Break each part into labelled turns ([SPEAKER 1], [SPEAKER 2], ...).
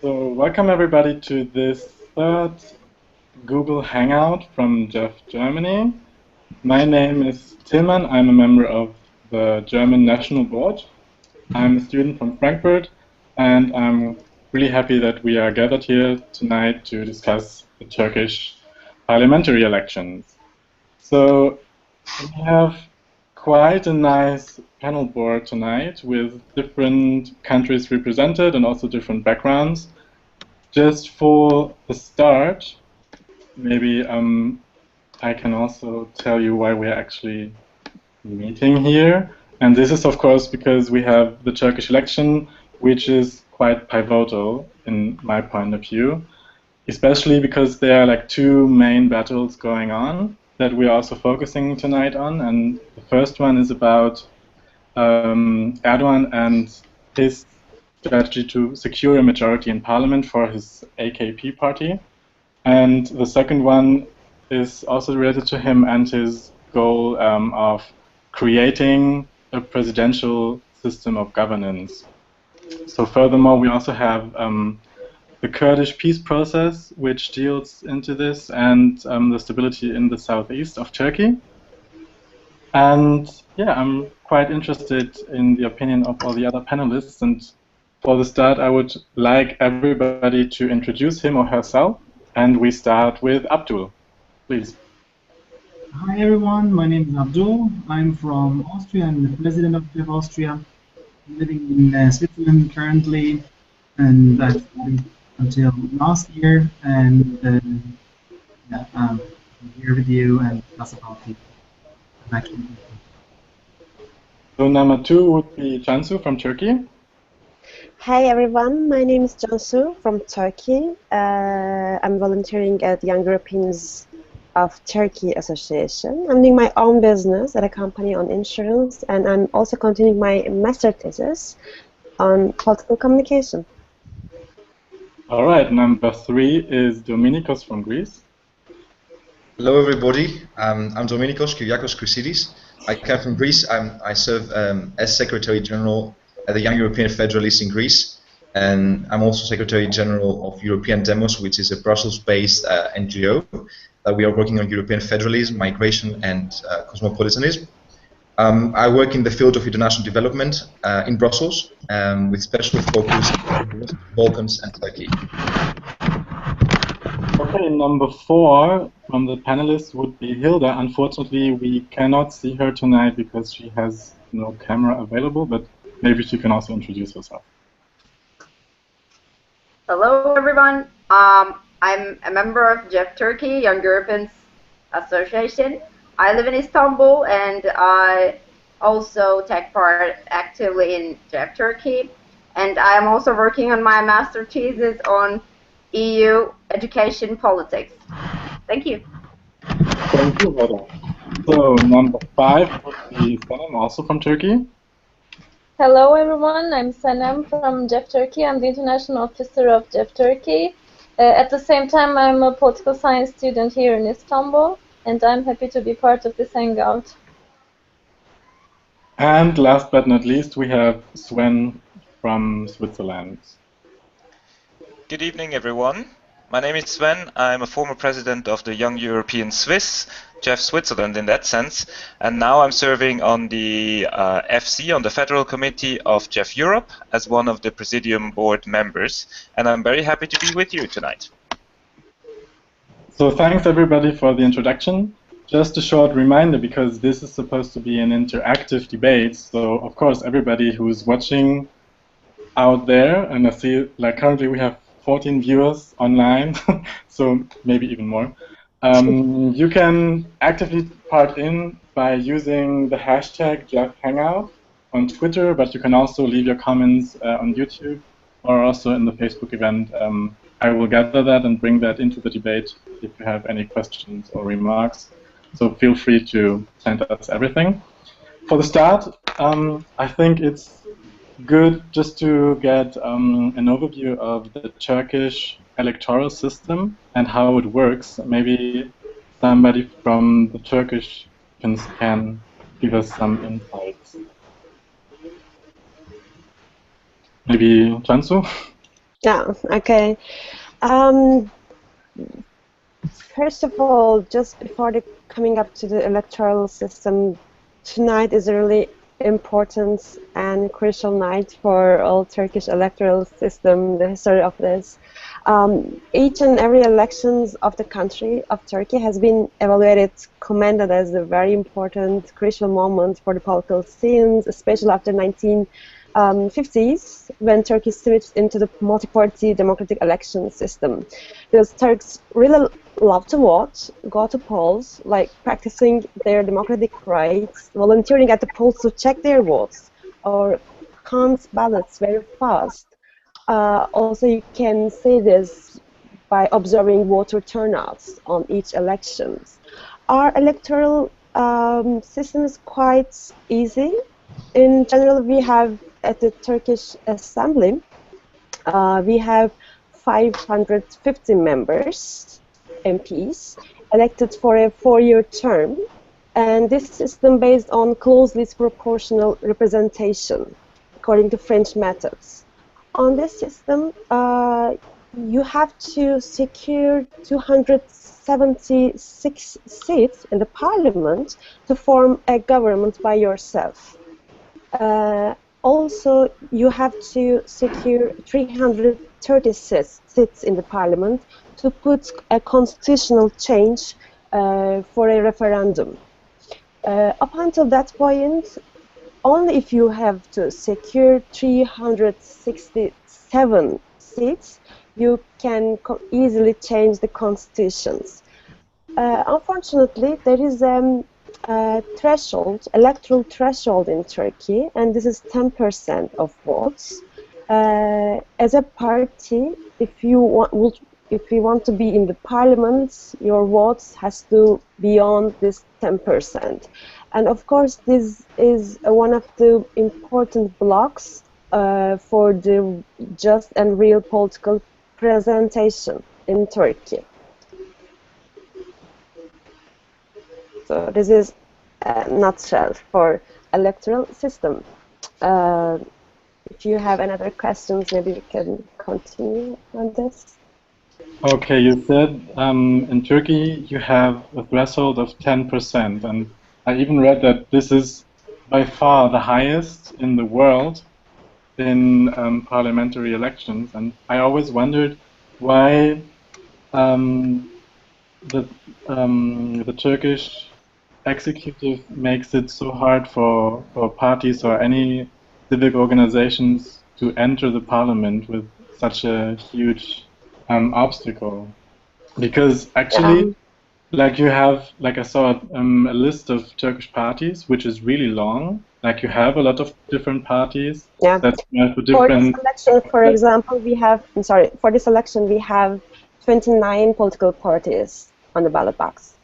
[SPEAKER 1] So welcome everybody to this third Google Hangout from JEF Germany. My name is Tilmann. I'm a member of the German National Board. I'm a student from Frankfurt, and I'm really happy that we are gathered here tonight to discuss the Turkish parliamentary elections. So we have quite a nice panel board tonight with different countries represented and also different backgrounds. Just for the start, maybe I can also tell you why we're actually meeting here. And this is, of course, because we have the Turkish election, which is quite pivotal in my point of view, especially because there are like two main battles going on that we're also focusing tonight on. And the first one is about Erdoğan and his strategy to secure a majority in parliament for his AKP party. And the second one is also related to him and his goal of creating a presidential system of governance. So furthermore, we also have the Kurdish peace process, which deals into this, and the stability in the southeast of Turkey. And yeah, I'm quite interested in the opinion of all the other panelists. And for the start, I would like everybody to introduce him or herself. And we start with Abdul, please.
[SPEAKER 2] Hi everyone, my name is Abdul. I'm from Austria. I'm the president of JEF Austria. I'm living in Switzerland currently, and I've studied until last year. And yeah, I'm here with you, and that's about it.
[SPEAKER 1] So number two would be Cansu from Turkey.
[SPEAKER 3] Hi everyone, my name is Cansu from Turkey. I'm volunteering at Young Europeans of Turkey Association. I'm doing my own business at a company on insurance, and I'm also continuing my master thesis on political communication.
[SPEAKER 1] All right, number three is Dominikos from Greece.
[SPEAKER 4] Hello everybody, I'm Dominikos, Kyriakos, Chrysidis. I come from Greece. I serve as Secretary General at the Young European Federalists in Greece, and I'm also Secretary General of European Demos, which is a Brussels-based NGO that we are working on European federalism, migration, and cosmopolitanism. I work in the field of international development in Brussels, with special focus on the Balkans and Turkey.
[SPEAKER 1] Okay, number four from the panelists would be Hilda. Unfortunately, we cannot see her tonight because she has no camera available, but maybe she can also introduce herself.
[SPEAKER 5] Hello, everyone. I'm a member of JEF Turkey, Young Europeans Association. I live in Istanbul, and I also take part actively in JEF Turkey. And I am also working on my master thesis on EU education politics. Thank you.
[SPEAKER 1] Thank you, Hilda. So number five would be Senem, also from Turkey.
[SPEAKER 6] Hello everyone, I'm Senem from JEF Turkey. I'm the International Officer of JEF Turkey. At the same time, I'm a political science student here in Istanbul, and I'm happy to be part of this hangout.
[SPEAKER 1] And last but not least, we have Sven from Switzerland.
[SPEAKER 7] Good evening, everyone. My name is Sven. I'm a former president of the Young European Swiss, JEF Switzerland in that sense, and now I'm serving on the FC, on the Federal Committee of JEF Europe, as one of the Presidium Board members, and I'm very happy to be with you tonight.
[SPEAKER 1] So thanks everybody for the introduction. just a short reminder, because this is supposed to be an interactive debate, so of course everybody who's watching out there, and I see like currently we have 14 viewers online, so maybe even more. You can actively part in by using the hashtag JEF Hangout on Twitter, but you can also leave your comments on YouTube or also in the Facebook event. I will gather that and bring that into the debate if you have any questions or remarks. So feel free to send us everything. For the start, I think it's good just to get an overview of the Turkish electoral system and how it works. Maybe somebody from the Turkish can give us some insights. Maybe Cansu?
[SPEAKER 3] Yeah, okay. First of all, just before coming up to the electoral system, tonight is a really important and crucial night for all Turkish electoral system, the history of this. Each and every elections of the country of Turkey has been evaluated, commended as a very important, crucial moment for the political scenes, especially after 1950s, when Turkey switched into the multi-party democratic election system. Because Turks really love to vote, go to polls, like practicing their democratic rights, volunteering at the polls to check their votes, or count ballots very fast. Also, you can see this by observing voter turnouts on each elections. Our electoral system is quite easy. In general, we have at the Turkish Assembly, we have 550 members, MPs, elected for a 4-year term, and this system based on closely proportional representation, according to French methods. On this system, you have to secure 276 seats in the parliament to form a government by yourself. Also, you have to secure 336 seats in the parliament to put a constitutional change for a referendum. Up until that point, only if you have to secure 367 seats, you can easily change the constitutions. Unfortunately, there is a threshold, electoral threshold in Turkey, and this is 10% of votes. As a party, if you want to be in the parliament, your votes has to be beyond this 10%. And of course, this is one of the important blocks for the just and real political presentation in Turkey. So this is a nutshell for electoral system. If you have any other questions, maybe we can continue on this.
[SPEAKER 1] Okay, you said in Turkey you have a threshold of 10%, and I even read that this is by far the highest in the world in parliamentary elections, and I always wondered why the Turkish executive makes it so hard for parties or any civic organizations to enter the parliament with such a huge obstacle. Because actually, like you have, like I saw a list of Turkish parties, which is really long. Like you have a lot of different parties.
[SPEAKER 3] Yeah.
[SPEAKER 1] That have
[SPEAKER 3] for this election, for example, we have. I'm sorry. For this election, we have 29 political parties on the ballot box.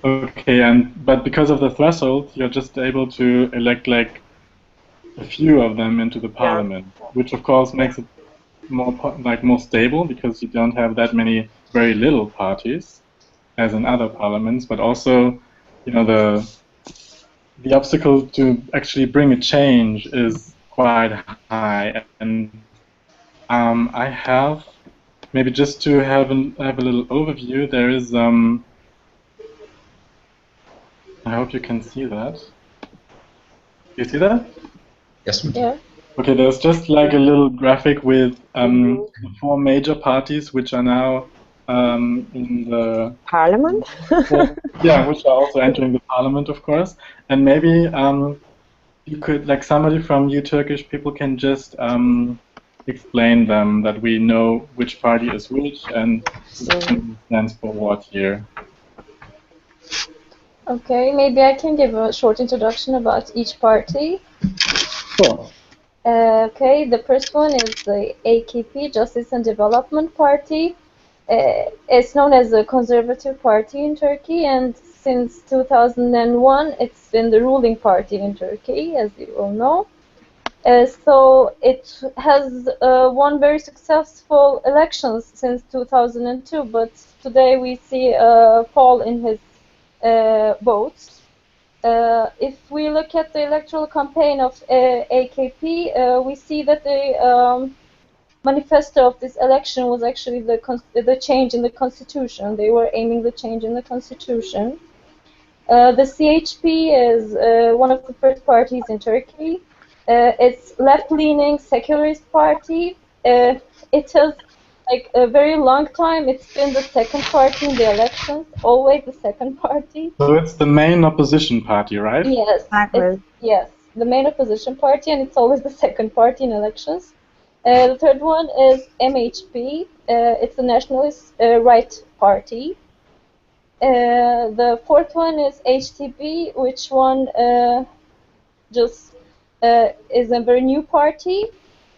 [SPEAKER 1] Okay, but because of the threshold, you're just able to elect like a few of them into the parliament, which of course makes it more stable, because you don't have that many very little parties as in other parliaments. But also, you know, the obstacle to actually bring a change is quite high. And I have, maybe just to have a little overview, there is I hope you can see that. You see that?
[SPEAKER 4] Yes, we do.
[SPEAKER 6] Yeah.
[SPEAKER 1] Okay, there's just like a little graphic with the 4 major parties which are now in the
[SPEAKER 3] Parliament?
[SPEAKER 1] yeah, which are also entering the parliament, of course. And maybe you could, like, somebody from you Turkish people can just explain them that we know which party is which and which stands for what here.
[SPEAKER 6] Okay, maybe I can give a short introduction about each party.
[SPEAKER 1] Sure.
[SPEAKER 6] Okay, the first one is the AKP, Justice and Development Party. It's known as a conservative party in Turkey, and since 2001, it's been the ruling party in Turkey, as you all know. So it has won very successful elections since 2002, but today we see a fall in his votes. If we look at the electoral campaign of AKP, we see that the manifesto of this election was actually the change in the constitution. They were aiming the change in the constitution. The CHP is one of the first parties in Turkey. It's left-leaning secularist party. It has, like, a very long time, it's been the second party in the elections, always the second party.
[SPEAKER 1] So it's the main opposition party, right?
[SPEAKER 6] Yes, yes, the main opposition party, and it's always the second party in elections. The third one is MHP. It's the Nationalist Right Party. The fourth one is HTB, which one is a very new party.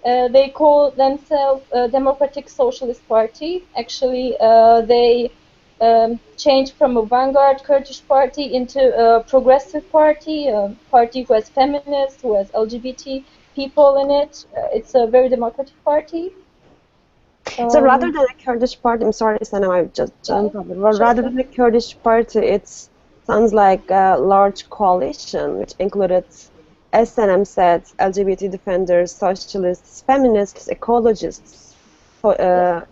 [SPEAKER 6] They call themselves Democratic Socialist Party. Actually, they changed from a vanguard Kurdish party into a progressive party, a party who has feminists, who has LGBT people in it. It's a very democratic party.
[SPEAKER 3] So rather than a Kurdish party, I'm sorry, Senem, I just jumped up. Rather than a Kurdish party, it sounds like a large coalition, which included, as Senem said, LGBT defenders, socialists, feminists, ecologists,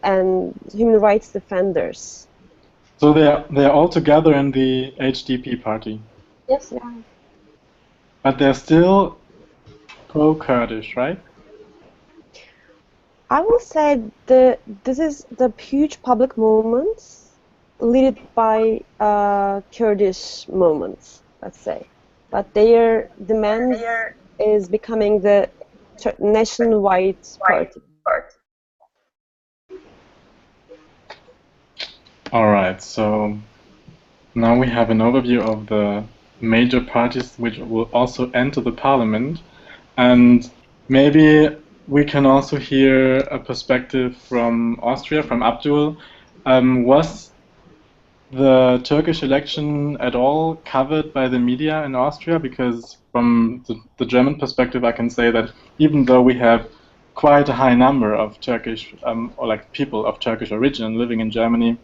[SPEAKER 3] and human rights defenders.
[SPEAKER 1] So they're all together in the HDP party.
[SPEAKER 6] Yes.
[SPEAKER 3] Yeah.
[SPEAKER 1] But they're still pro-Kurdish, right?
[SPEAKER 3] I will say this is the huge public movement led by Kurdish movements, let's say. But their demand is becoming the nationwide party.
[SPEAKER 1] Alright, so now we have an overview of the major parties which will also enter the parliament, and maybe we can also hear a perspective from Austria, from Abdul. Was the Turkish election at all covered by the media in Austria? Because from the German perspective, I can say that even though we have quite a high number of Turkish, or like people of Turkish origin living in Germany,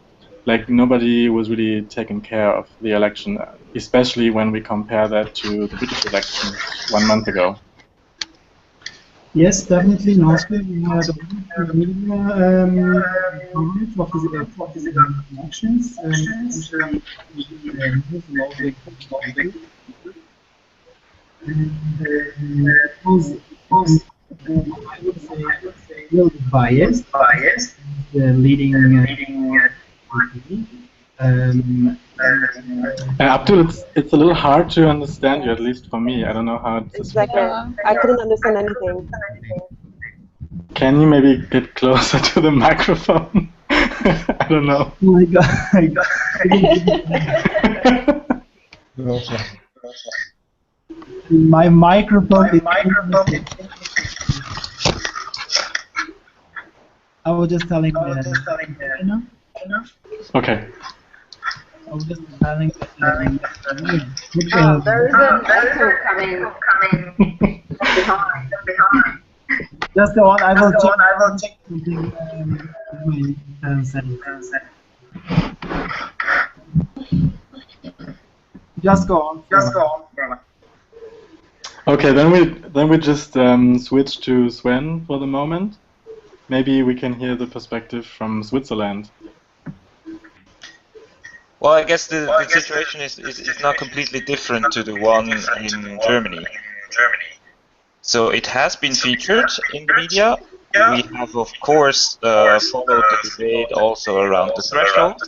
[SPEAKER 1] like nobody was really taking care of the election, especially when we compare that to the British election 1 month ago.
[SPEAKER 2] Yes, definitely in Austria we had a media coverage of these elections, and I would say a little bit biased, the leading
[SPEAKER 1] Abdul, it's a little hard to understand you, at least for me. I don't know how it's
[SPEAKER 3] Exactly. I couldn't understand anything.
[SPEAKER 1] Can you maybe get closer to the microphone? I don't know.
[SPEAKER 2] Oh my God. My microphone. I was just telling
[SPEAKER 1] Okay.
[SPEAKER 2] I was just telling
[SPEAKER 5] there's an echo coming behind.
[SPEAKER 2] Just go on. I will check something. Just go on.
[SPEAKER 1] Okay, then we just switch to Sven for the moment. Maybe we can hear the perspective from Switzerland.
[SPEAKER 7] Well, I guess the situation is now completely different to the one in Germany. So it has been featured in the media, we have of course followed the debate also around the threshold.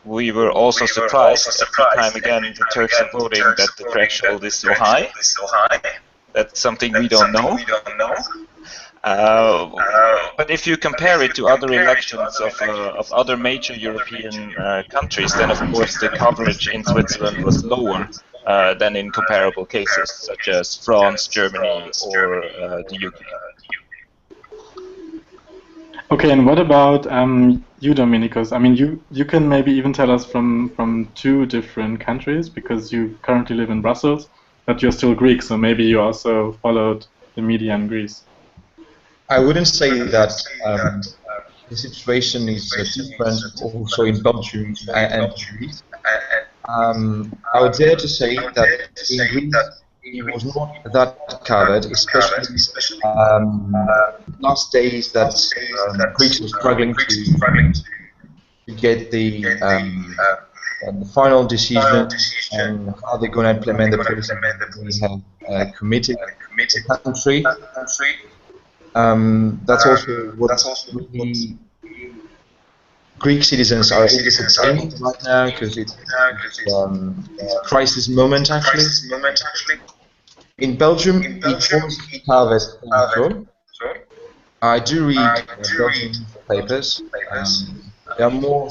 [SPEAKER 7] We were also surprised every time again the Turks are voting that the threshold is so high. That's something we don't know. But if you compare it to other elections of other major European countries, then of course the coverage in Switzerland was lower than in comparable cases, such as France, Germany, or the UK.
[SPEAKER 1] Okay, and what about you, Dominikos? I mean, you can maybe even tell us from two different countries, because you currently live in Brussels, but you're still Greek, so maybe you also followed the media in Greece.
[SPEAKER 4] I wouldn't say that the situation is different also in Belgium and Greece. I would dare to say that in Greece it was not that covered, especially last days that Greece was struggling to get the final decision and how they're going to implement the policy they have committed the country. That's also what really Greek citizens are saying right now, because it's a crisis moment actually. In Belgium, it was covered. I do read Belgian papers. They are more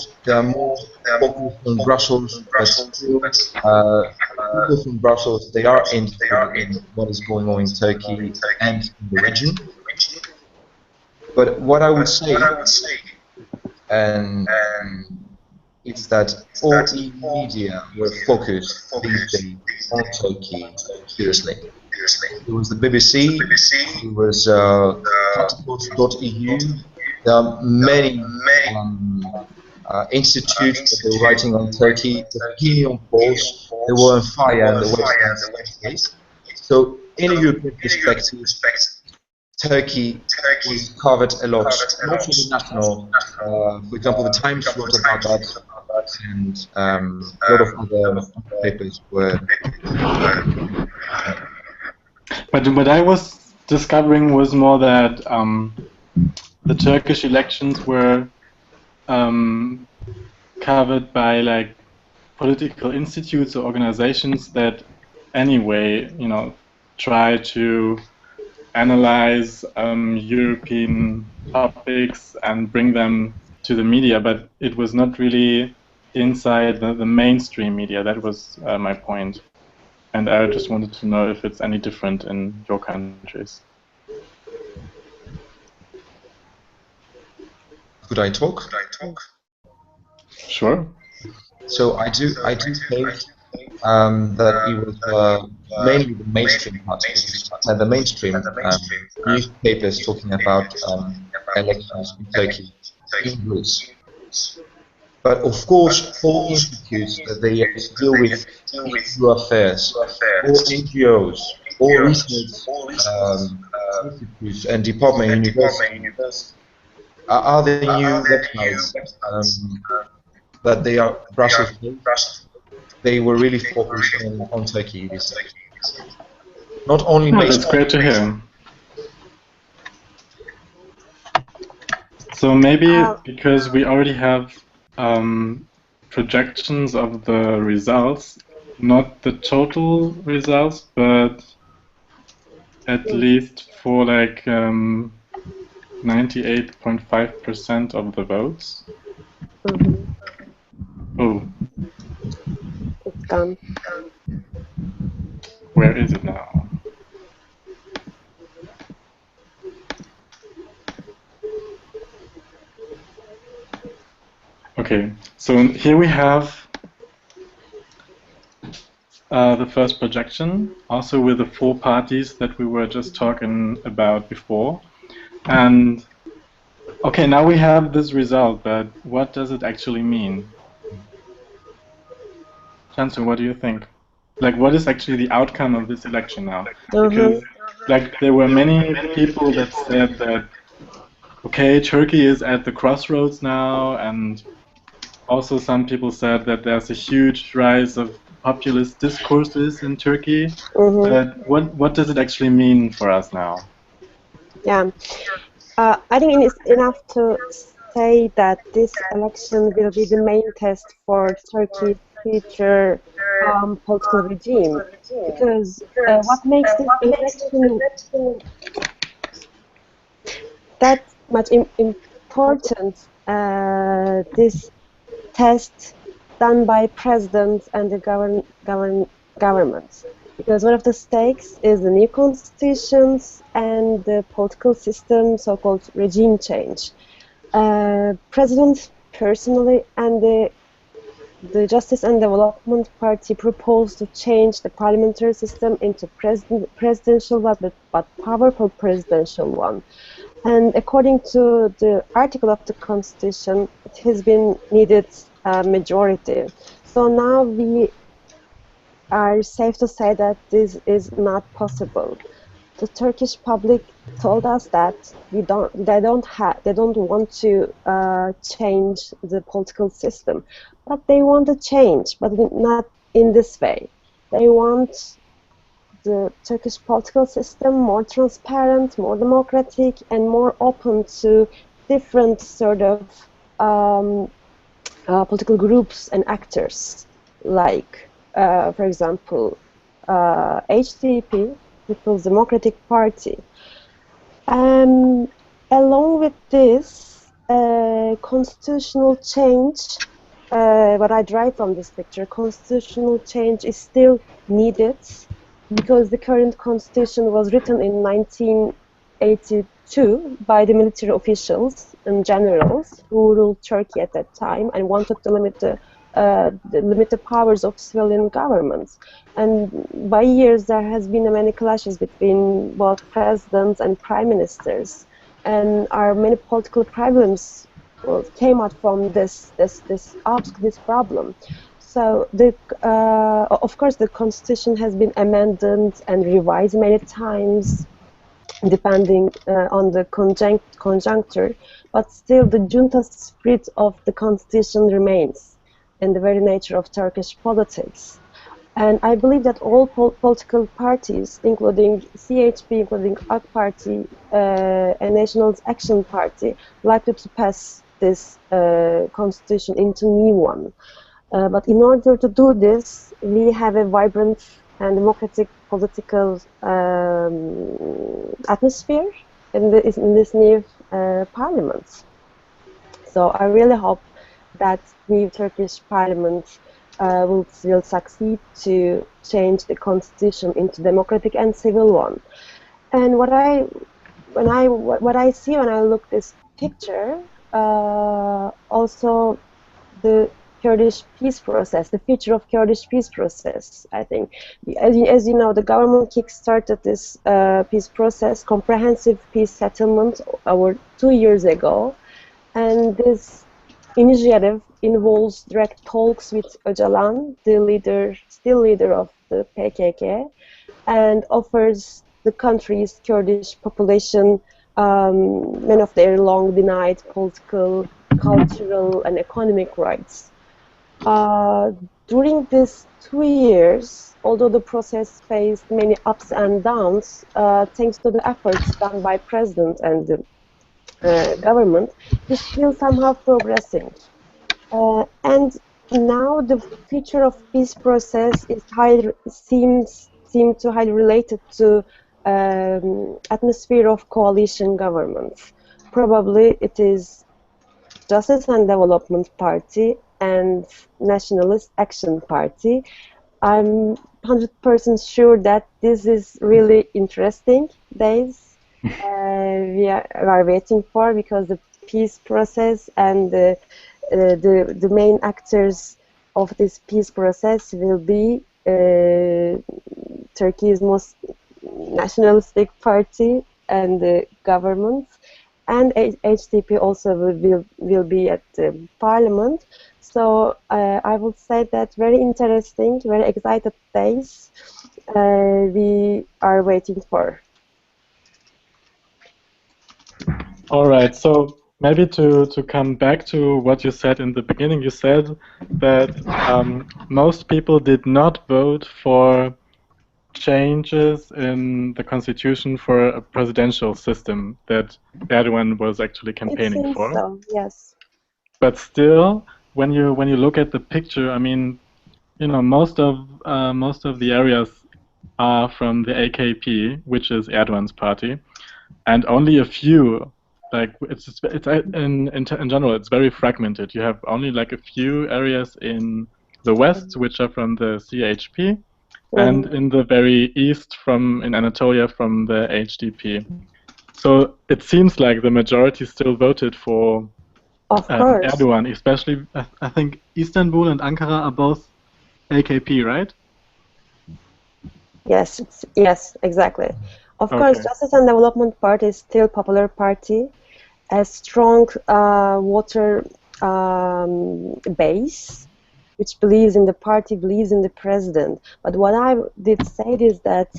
[SPEAKER 4] focused on Brussels, but still, people from Brussels, they are interested in what is going on in Turkey and in the region. But what I would say, and it's that all EU media were focused these days on Turkey, seriously. It was the BBC, it was passports.eu. There are many institutes that were writing on Turkey. The opinion polls, they were on fire in the Western states. So, in a European perspective, Turkey was covered a lot, not only national. For example, the Times wrote about that, and a lot of other papers were.
[SPEAKER 1] But what I was discovering was more that the Turkish elections were covered by like political institutes or organizations that anyway, you know, try to analyze European topics and bring them to the media, but it was not really inside the mainstream media. That was my point. And I just wanted to know if it's any different in your countries.
[SPEAKER 4] Could I talk?
[SPEAKER 1] Sure.
[SPEAKER 4] So I do think that it was mainly the mainstream parties and the mainstream newspapers talking about elections in Turkey, in Greece. But of course, all institutes that they deal with EU affairs, all NGOs, all research institutes and department universities are the new websites that they are Brussels-based. They were really focused on Turkey this day. Not only based.
[SPEAKER 1] That's great to hear. So maybe because we already have projections of the results, not the total results, but at least for like 98.5% of the votes. Oh.
[SPEAKER 3] It's gone.
[SPEAKER 1] Where is it now? Okay, so here we have the first projection, also with the four parties that we were just talking about before. And okay, now we have this result, but what does it actually mean? Cansu, what do you think? Like, what is actually the outcome of this election now? Because, like, there were many people that said that, okay, Turkey is at the crossroads now, and also some people said that there's a huge rise of populist discourses in Turkey. But what does it actually mean for us now?
[SPEAKER 3] Yeah. I think it's enough to say that this election will be the main test for Turkey's future political regime, because what makes this election that much important, this test done by presidents and the governments, because one of the stakes is the new constitutions and the political system, so-called regime change. President personally and the Justice and Development Party proposed to change the parliamentary system into presidential but powerful presidential one. And according to the article of the Constitution, it has been needed a majority. So now we are safe to say that this is not possible. The Turkish public told us that they don't want to change the political system, but they want to change, but not in this way. They want the Turkish political system more transparent, more democratic, and more open to different sort of political groups and actors, like, for example, HDP, People's Democratic Party. Along with this, constitutional change, what I derive from this picture, constitutional change is still needed, because the current constitution was written in 1982 by the military officials and generals who ruled Turkey at that time and wanted to limit the powers of civilian governments. And by years there has been many clashes between both presidents and prime ministers, and many political problems came out from this problem. So of course the constitution has been amended and revised many times, depending on the conjuncture, but still the junta spirit of the constitution remains in the very nature of Turkish politics. And I believe that all political parties, including CHP, including AK Party and National Action Party, likely to pass this constitution into new one. But in order to do this, we have a vibrant and democratic political atmosphere in this new parliament. So I really hope that new Turkish parliament will succeed to change the constitution into democratic and civil one. And what I see when I look this picture, also the Kurdish peace process, the future of Kurdish peace process, I think. As you know, the government kick-started this peace process, comprehensive peace settlement, over 2 years ago. And this initiative involves direct talks with Öcalan, the still leader of the PKK, and offers the country's Kurdish population many of their long denied political, cultural, and economic rights. During these 2 years, although the process faced many ups and downs, thanks to the efforts done by President and the government, is still somehow progressing. And now the future of peace process is seems to highly related to atmosphere of coalition governments. Probably it is Justice and Development Party and Nationalist Action Party. I'm 100% sure that this is really interesting days we are waiting for, because the peace process and the main actors of this peace process will be Turkey's most nationalistic party and the government, and HDP also will be at the parliament. So I would say that very interesting, very excited days we are waiting for.
[SPEAKER 1] All right, so maybe to come back to what you said in the beginning, you said that most people did not vote for changes in the constitution for a presidential system that Erdogan was actually campaigning
[SPEAKER 3] It seems
[SPEAKER 1] for.
[SPEAKER 3] so, yes.
[SPEAKER 1] But still, when you look at the picture, I mean, you know, most of the areas are from the AKP, which is Erdogan's party, and only a few. Like it's in general, it's very fragmented. You have only like a few areas in the west, which are from the CHP, and in the very east, in Anatolia, from the HDP. So it seems like the majority still voted for Erdogan, especially I think Istanbul and Ankara are both AKP, right?
[SPEAKER 3] Yes, yes, exactly. Of course, Justice and Development Party is still popular party, a strong voter base, which believes in the party, believes in the president. But what I did say is that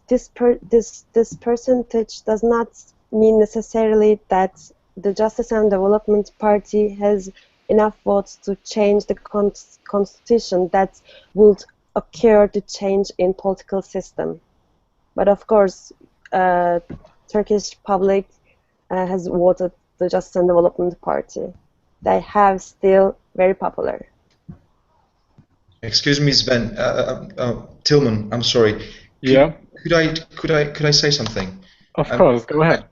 [SPEAKER 3] this percentage does not mean necessarily that the Justice and Development Party has enough votes to change the constitution that would occur to change in political system. But of course, Turkish public has voted the Justice and Development Party. They have still very popular.
[SPEAKER 4] Excuse me, Sven. Tilmann, I'm sorry. Could I say something?
[SPEAKER 1] Of course, go ahead.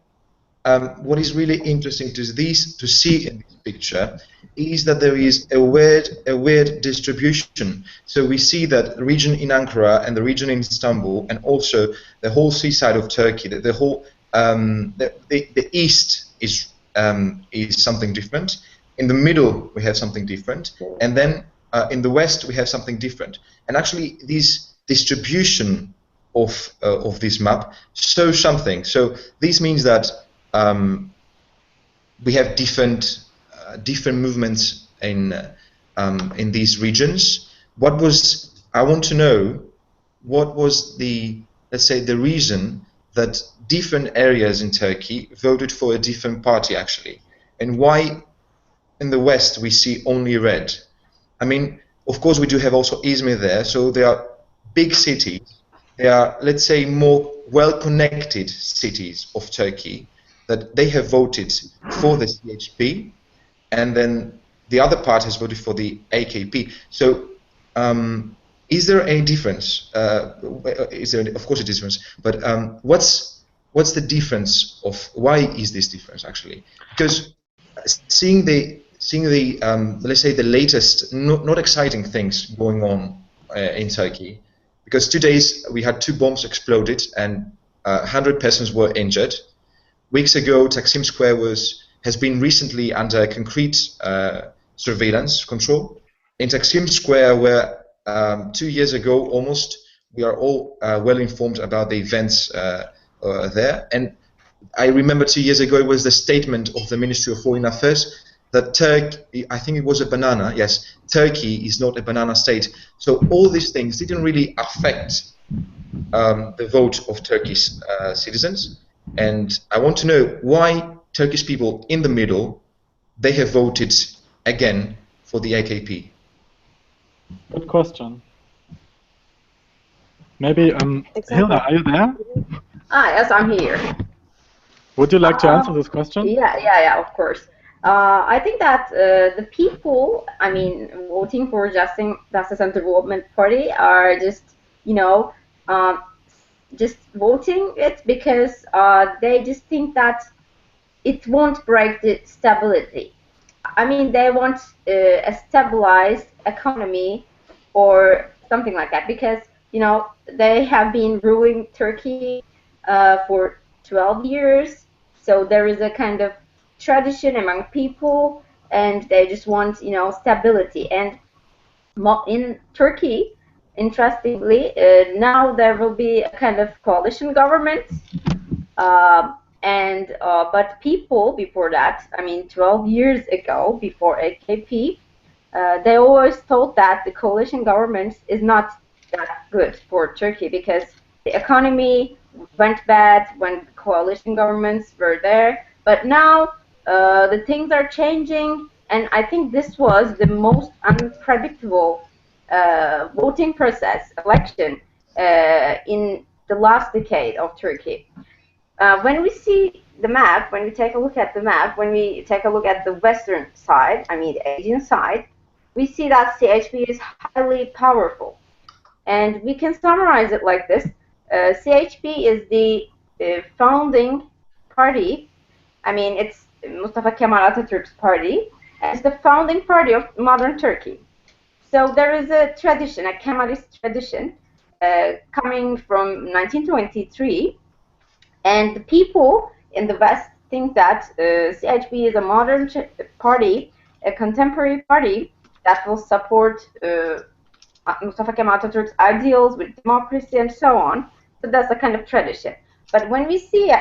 [SPEAKER 4] What is really interesting to see in this picture is that there is a weird distribution. So we see that the region in Ankara and the region in Istanbul, and also the whole seaside of Turkey, the whole the east is something different. In the middle we have something different, and then in the west we have something different. And actually, this distribution of this map shows something. So this means that we have different movements in these regions. I want to know what was the, let's say, the reason that different areas in Turkey voted for a different party actually, and why in the West we see only red. I mean, of course we do have also Izmir there, so they are big cities. They are, let's say, more well-connected cities of Turkey, that they have voted for the CHP, and then the other part has voted for the AKP. So, is there any difference? Is there, of course, a difference? But what's the difference of why is this difference actually? Because seeing the let's say the latest not exciting things going on in Turkey, because 2 days we had 2 bombs exploded and 100 persons were injured. Weeks ago, Taksim Square has been recently under concrete surveillance control. In Taksim Square, where 2 years ago almost, we are all well informed about the events there. And I remember 2 years ago it was the statement of the Ministry of Foreign Affairs that Turkey, I think it was a banana, yes, Turkey is not a banana state. So all these things didn't really affect the vote of Turkish citizens. And I want to know why Turkish people in the middle, they have voted again for the AKP.
[SPEAKER 1] Good question. Maybe, Hilda, are you there?
[SPEAKER 5] Yes, I'm here.
[SPEAKER 1] Would you like to answer this question?
[SPEAKER 5] Yeah, of course. I think that the people, I mean, voting for Justice and Development Party are just, you know, just voting it because they just think that it won't break the stability. I mean, they want a stabilized economy or something like that because, you know, they have been ruling Turkey for 12 years. So there is a kind of tradition among people, and they just want, you know, stability. And in Turkey, interestingly, now there will be a kind of coalition government, but people before that, I mean 12 years ago, before AKP, they always thought that the coalition government is not that good for Turkey because the economy went bad when coalition governments were there. But now the things are changing, and I think this was the most unpredictable voting process, election in the last decade of Turkey. When we see the map, when we take a look at the map, when we take a look at the western side, I mean the Asian side, we see that CHP is highly powerful. And we can summarize it like this. CHP is the founding party. I mean, it's Mustafa Kemal Atatürk's party. It's the founding party of modern Turkey. So there is a tradition, a Kemalist tradition, coming from 1923. And the people in the West think that CHP is a modern party, a contemporary party that will support Mustafa Kemal Atatürk's ideals with democracy and so on. So that's a kind of tradition. But when we see,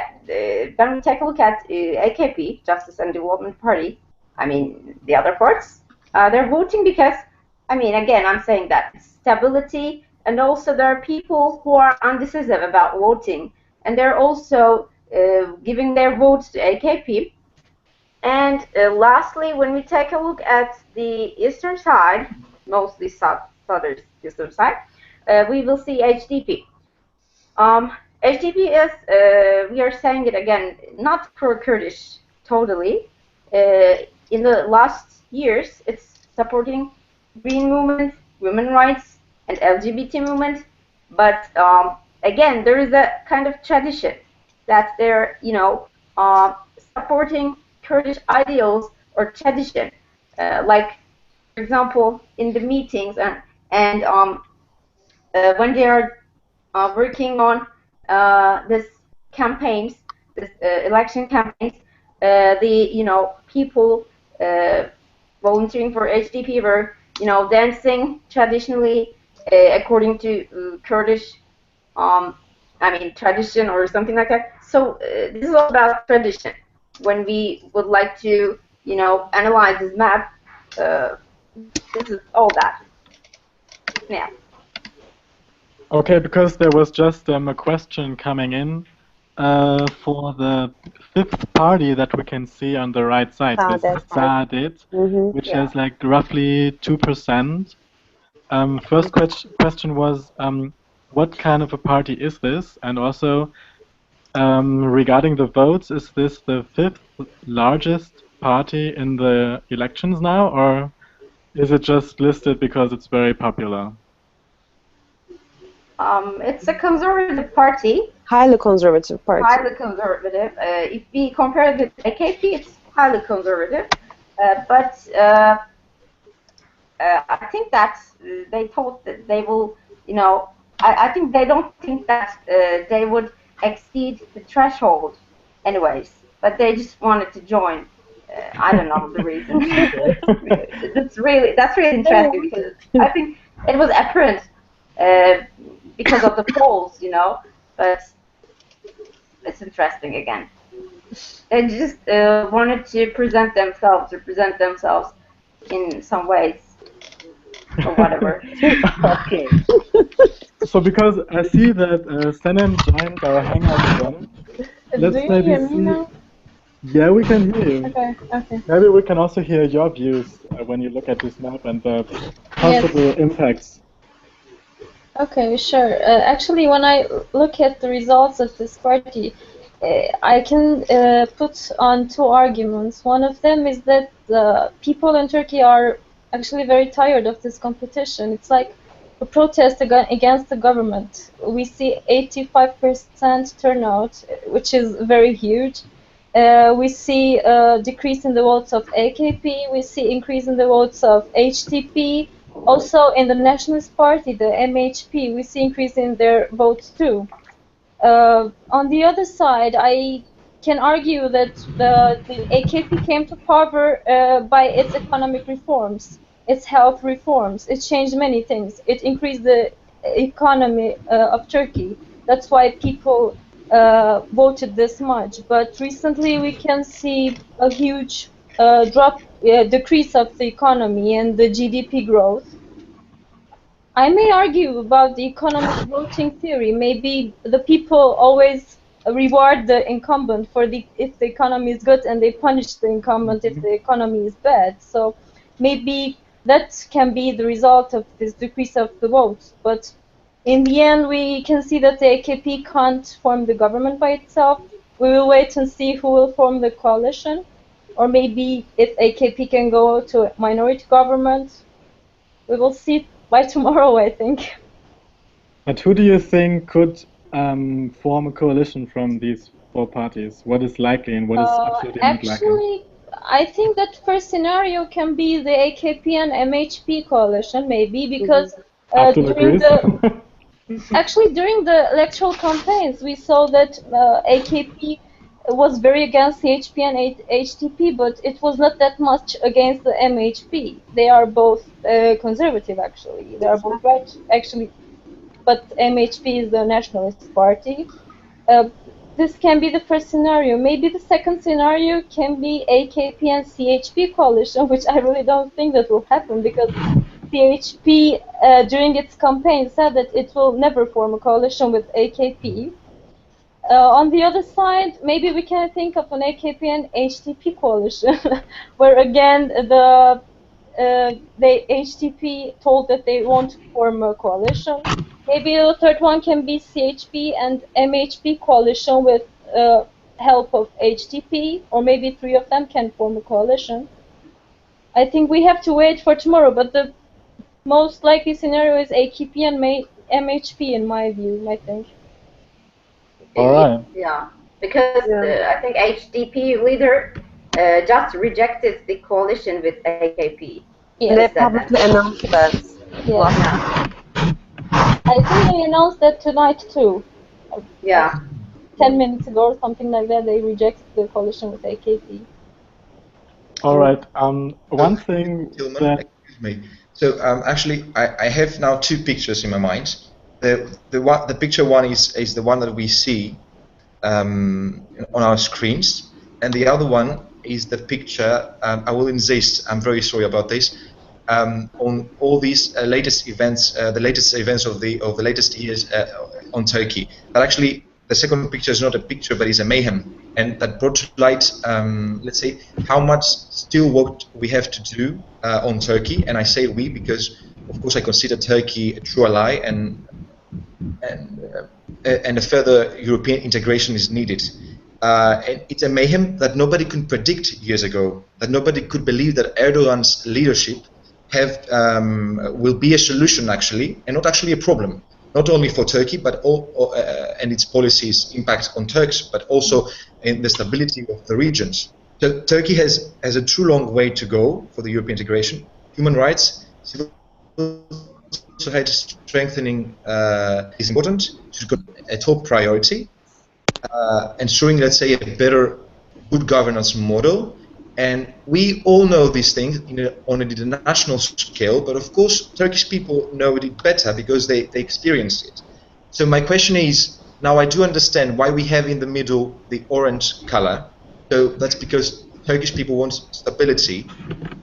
[SPEAKER 5] when we take a look at AKP, Justice and Development Party, I mean the other parts, they're voting because, I mean, again, I'm saying that stability, and also there are people who are undecisive about voting, and they're also giving their votes to AKP. And lastly, when we take a look at the eastern side, mostly southern eastern side, we will see HDP. HDP is, we are saying it again, not pro-Kurdish totally. In the last years, it's supporting green movement, women rights, and LGBT movement. But again, there is a kind of tradition that they're, you know, supporting Kurdish ideals or tradition. Like, for example, in the meetings and when they are working on this campaigns, this election campaigns, the, you know, people volunteering for HDP were, you know, dancing traditionally according to Kurdish, I mean, tradition or something like that. So this is all about tradition. When we would like to, you know, analyze this map, this is all that. Yeah.
[SPEAKER 1] Okay, because there was just a question coming in for the fifth party that we can see on the right side, this Saadet, which has like roughly 2%. First question was, what kind of a party is this? And also, regarding the votes, is this the fifth largest party in the elections now, or is it just listed because it's very popular?
[SPEAKER 5] It's a conservative party.
[SPEAKER 3] Highly conservative party.
[SPEAKER 5] Highly conservative. If we compare it with AKP, it's highly conservative. But I think that they thought that they will, you know, I think they don't think that they would exceed the threshold anyways. But they just wanted to join. I don't know the reason. that's really interesting because I think it was apparent because of the polls, you know. But it's interesting again. They just wanted to present themselves, represent themselves in some ways or whatever.
[SPEAKER 1] Okay. So because I see that Senem joined our Hangout again, let's maybe see. Yeah, we can hear you.
[SPEAKER 6] Okay, okay.
[SPEAKER 1] Maybe we can also hear your views when you look at this map and the possible impacts.
[SPEAKER 6] Okay, sure. Actually, when I look at the results of this party, I can put on two arguments. One of them is that the people in Turkey are actually very tired of this competition. It's like a protest against the government. We see 85% turnout, which is very huge. We see a decrease in the votes of AKP. We see increase in the votes of HDP. Also, in the Nationalist Party, the MHP, we see increase in their votes too. On the other side, I can argue that the AKP came to power by its economic reforms, its health reforms. It changed many things. It increased the economy of Turkey. That's why people voted this much. But recently, we can see a huge decrease of the economy and the GDP growth. I may argue about the economic voting theory. Maybe the people always reward the incumbent if the economy is good, and they punish the incumbent if the economy is bad. So maybe that can be the result of this decrease of the votes. But in the end, we can see that the AKP can't form the government by itself. We will wait and see who will form the coalition, or maybe if AKP can go to a minority government. We will see by tomorrow, I think.
[SPEAKER 1] But who do you think could form a coalition from these four parties? What is likely and what is absolutely not likely?
[SPEAKER 6] Actually, I think that first scenario can be the AKP and MHP coalition, maybe, because
[SPEAKER 1] Abdul
[SPEAKER 6] during
[SPEAKER 1] agrees.
[SPEAKER 6] actually during the electoral campaigns we saw that AKP was very against CHP and HDP, but it was not that much against the MHP. They are both conservative, actually. They are both right, actually, but MHP is the nationalist party. This can be the first scenario. Maybe the second scenario can be AKP and CHP coalition, which I really don't think that will happen, because CHP during its campaign said that it will never form a coalition with AKP. On the other side, maybe we can think of an AKP and HDP coalition, where again the HDP told that they won't form a coalition. Maybe the third one can be CHP and MHP coalition with help of HDP, or maybe three of them can form a coalition. I think we have to wait for tomorrow, but the most likely scenario is AKP and MHP, in my view, I think.
[SPEAKER 1] All right.
[SPEAKER 5] Yeah, because I think HDP leader just rejected the coalition with AKP.
[SPEAKER 6] Yes.
[SPEAKER 3] They publicly announced that.
[SPEAKER 6] Yes. I think they announced that tonight too.
[SPEAKER 5] Yeah.
[SPEAKER 6] 10 minutes ago or something like that, they rejected the coalition with AKP.
[SPEAKER 1] All right. One thing
[SPEAKER 4] Tilmann,
[SPEAKER 1] that...
[SPEAKER 4] excuse me. So actually, I have now two pictures in my mind. The picture one is the one that we see on our screens, and the other one is the picture. I will insist. I'm very sorry about this. On all these latest events, the latest events of the latest years on Turkey. But actually, the second picture is not a picture, but is a mayhem, and that brought to light, let's say, how much still work we have to do on Turkey. And I say we because, of course, I consider Turkey a true ally, and a further European integration is needed. And it's a mayhem that nobody could predict years ago. That nobody could believe that Erdogan's leadership will be a solution, actually, and not actually a problem. Not only for Turkey, but and its policies impact on Turks, but also in the stability of the regions. So Turkey has a true long way to go for the European integration. Human rights, civil society strengthening is important. It's a top priority. Ensuring, let's say, a better good governance model. And we all know these things on an international scale, but of course, Turkish people know it better because they experience it. So my question is, now I do understand why we have in the middle the orange color. So that's because Turkish people want stability.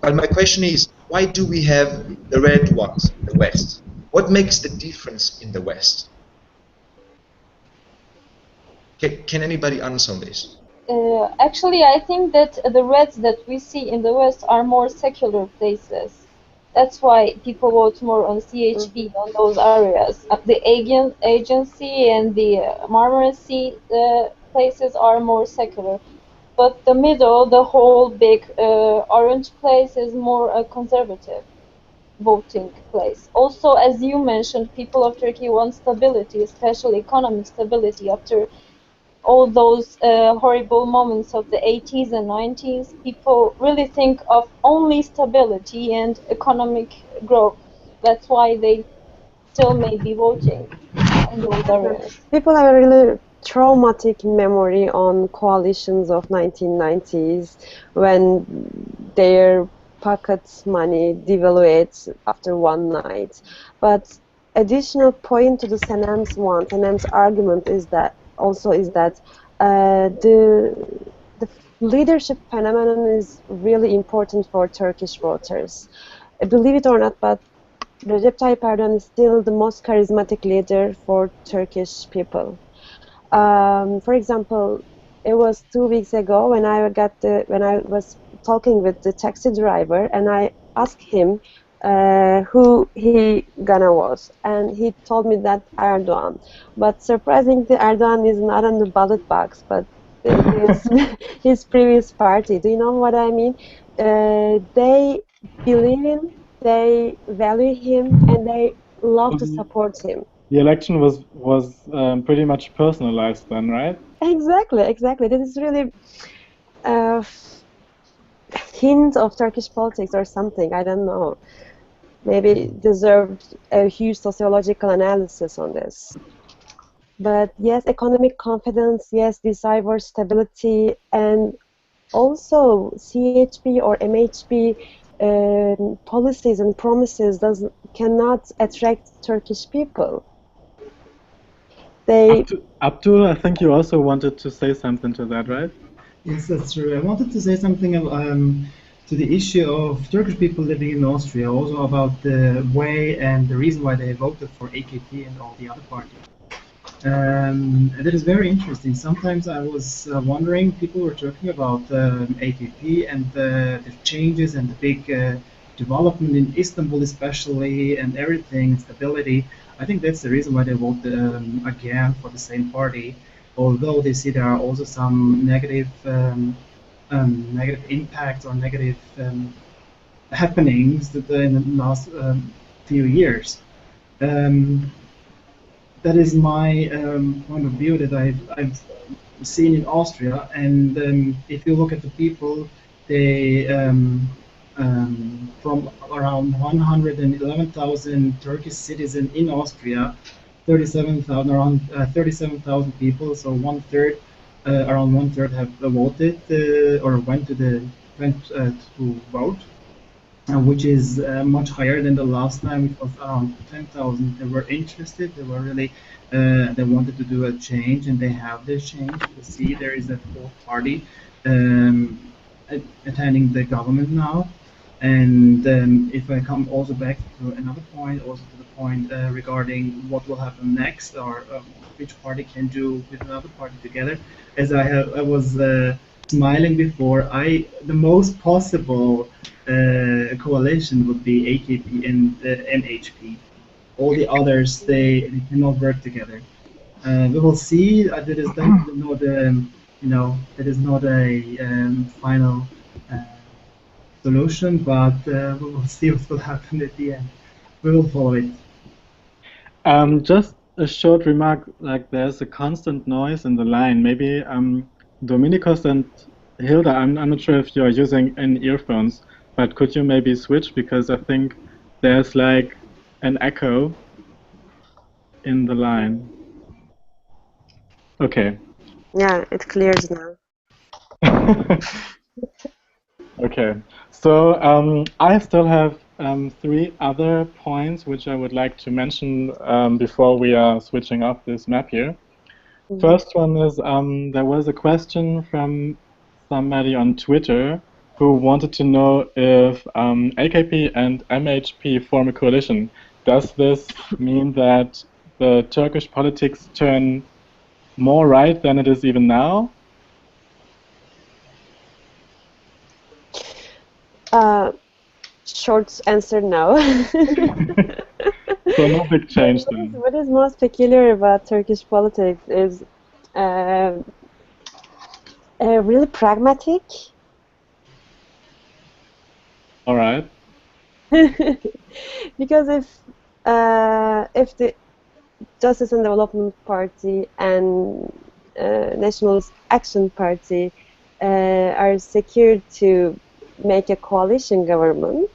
[SPEAKER 4] But my question is, why do we have the red ones in the West? What makes the difference in the West? Can anybody answer on this?
[SPEAKER 6] Actually, I think that the reds that we see in the West are more secular places. That's why people vote more on CHP on those areas. The agency and the Marmara Sea places are more secular. But the middle, the whole big orange place is more a conservative voting place. Also, as you mentioned, people of Turkey want stability, especially economic stability after all those horrible moments of the 80s and 90s. People really think of only stability and economic growth. That's why they still may be voting in those areas.
[SPEAKER 3] People have a really traumatic memory on coalitions of 1990s when their pocket money devaluates after one night. But additional point to the Senem's argument is that the leadership phenomenon is really important for Turkish voters. Believe it or not, but Recep Tayyip Erdoğan is still the most charismatic leader for Turkish people. For example, it was 2 weeks ago when I was talking with the taxi driver, and I asked him who he gonna was, and he told me that Erdoğan. But surprisingly, Erdoğan is not on the ballot box, but his previous party. Do you know what I mean? They believe in, they value him, and they love to support him.
[SPEAKER 1] The election was pretty much personalized then, right?
[SPEAKER 3] Exactly, exactly. This is really hint of Turkish politics or something. I don't know. Maybe deserved a huge sociological analysis on this. But yes, economic confidence, yes, desire for stability, and also CHP or MHP policies and promises cannot attract Turkish people.
[SPEAKER 1] Abdul, I think you also wanted to say something to that, right?
[SPEAKER 2] Yes, that's true. I wanted to say something to the issue of Turkish people living in Austria, also about the way and the reason why they voted for AKP and all the other parties. That is very interesting. Sometimes I was wondering, people were talking about AKP and the changes and the big development in Istanbul especially and everything, stability. I think that's the reason why they voted again for the same party, although they see there are also some negative negative impacts or negative happenings that in the last few years. That is my point of view that I've seen in Austria, and if you look at the people, they from around 111,000 Turkish citizens in Austria, 37,000 around 37,000 people, so around one third have voted or went to vote, which is much higher than the last time. It was around 10,000. They were interested. They were really they wanted to do a change, and they have this change. You see, there is a fourth party attending the government now. And if I come also back to another point, also to the point regarding what will happen next, or which party can do with another party together, as I was smiling before, the most possible coalition would be AKP and MHP. All the others, they cannot work together. We will see. That is not that is not a final solution, but we will see what will happen at the end. We will follow it.
[SPEAKER 1] Just a short remark, like there's a constant noise in the line. Maybe Dominikos and Hilda, I'm not sure if you're using any earphones, but could you maybe switch, because I think there's like an echo in the line. Okay.
[SPEAKER 3] Yeah, it clears now.
[SPEAKER 1] Okay, so I still have 3 other points which I would like to mention before we are switching off this map here. First one is there was a question from somebody on Twitter who wanted to know if AKP and MHP form a coalition. Does this mean that the Turkish politics turn more right than it is even now?
[SPEAKER 3] Short answer, no.
[SPEAKER 1] So no big change then.
[SPEAKER 3] What is most peculiar about Turkish politics is really pragmatic.
[SPEAKER 1] All right.
[SPEAKER 3] Because if the Justice and Development Party and Nationalist Action Party are secured to make a coalition government,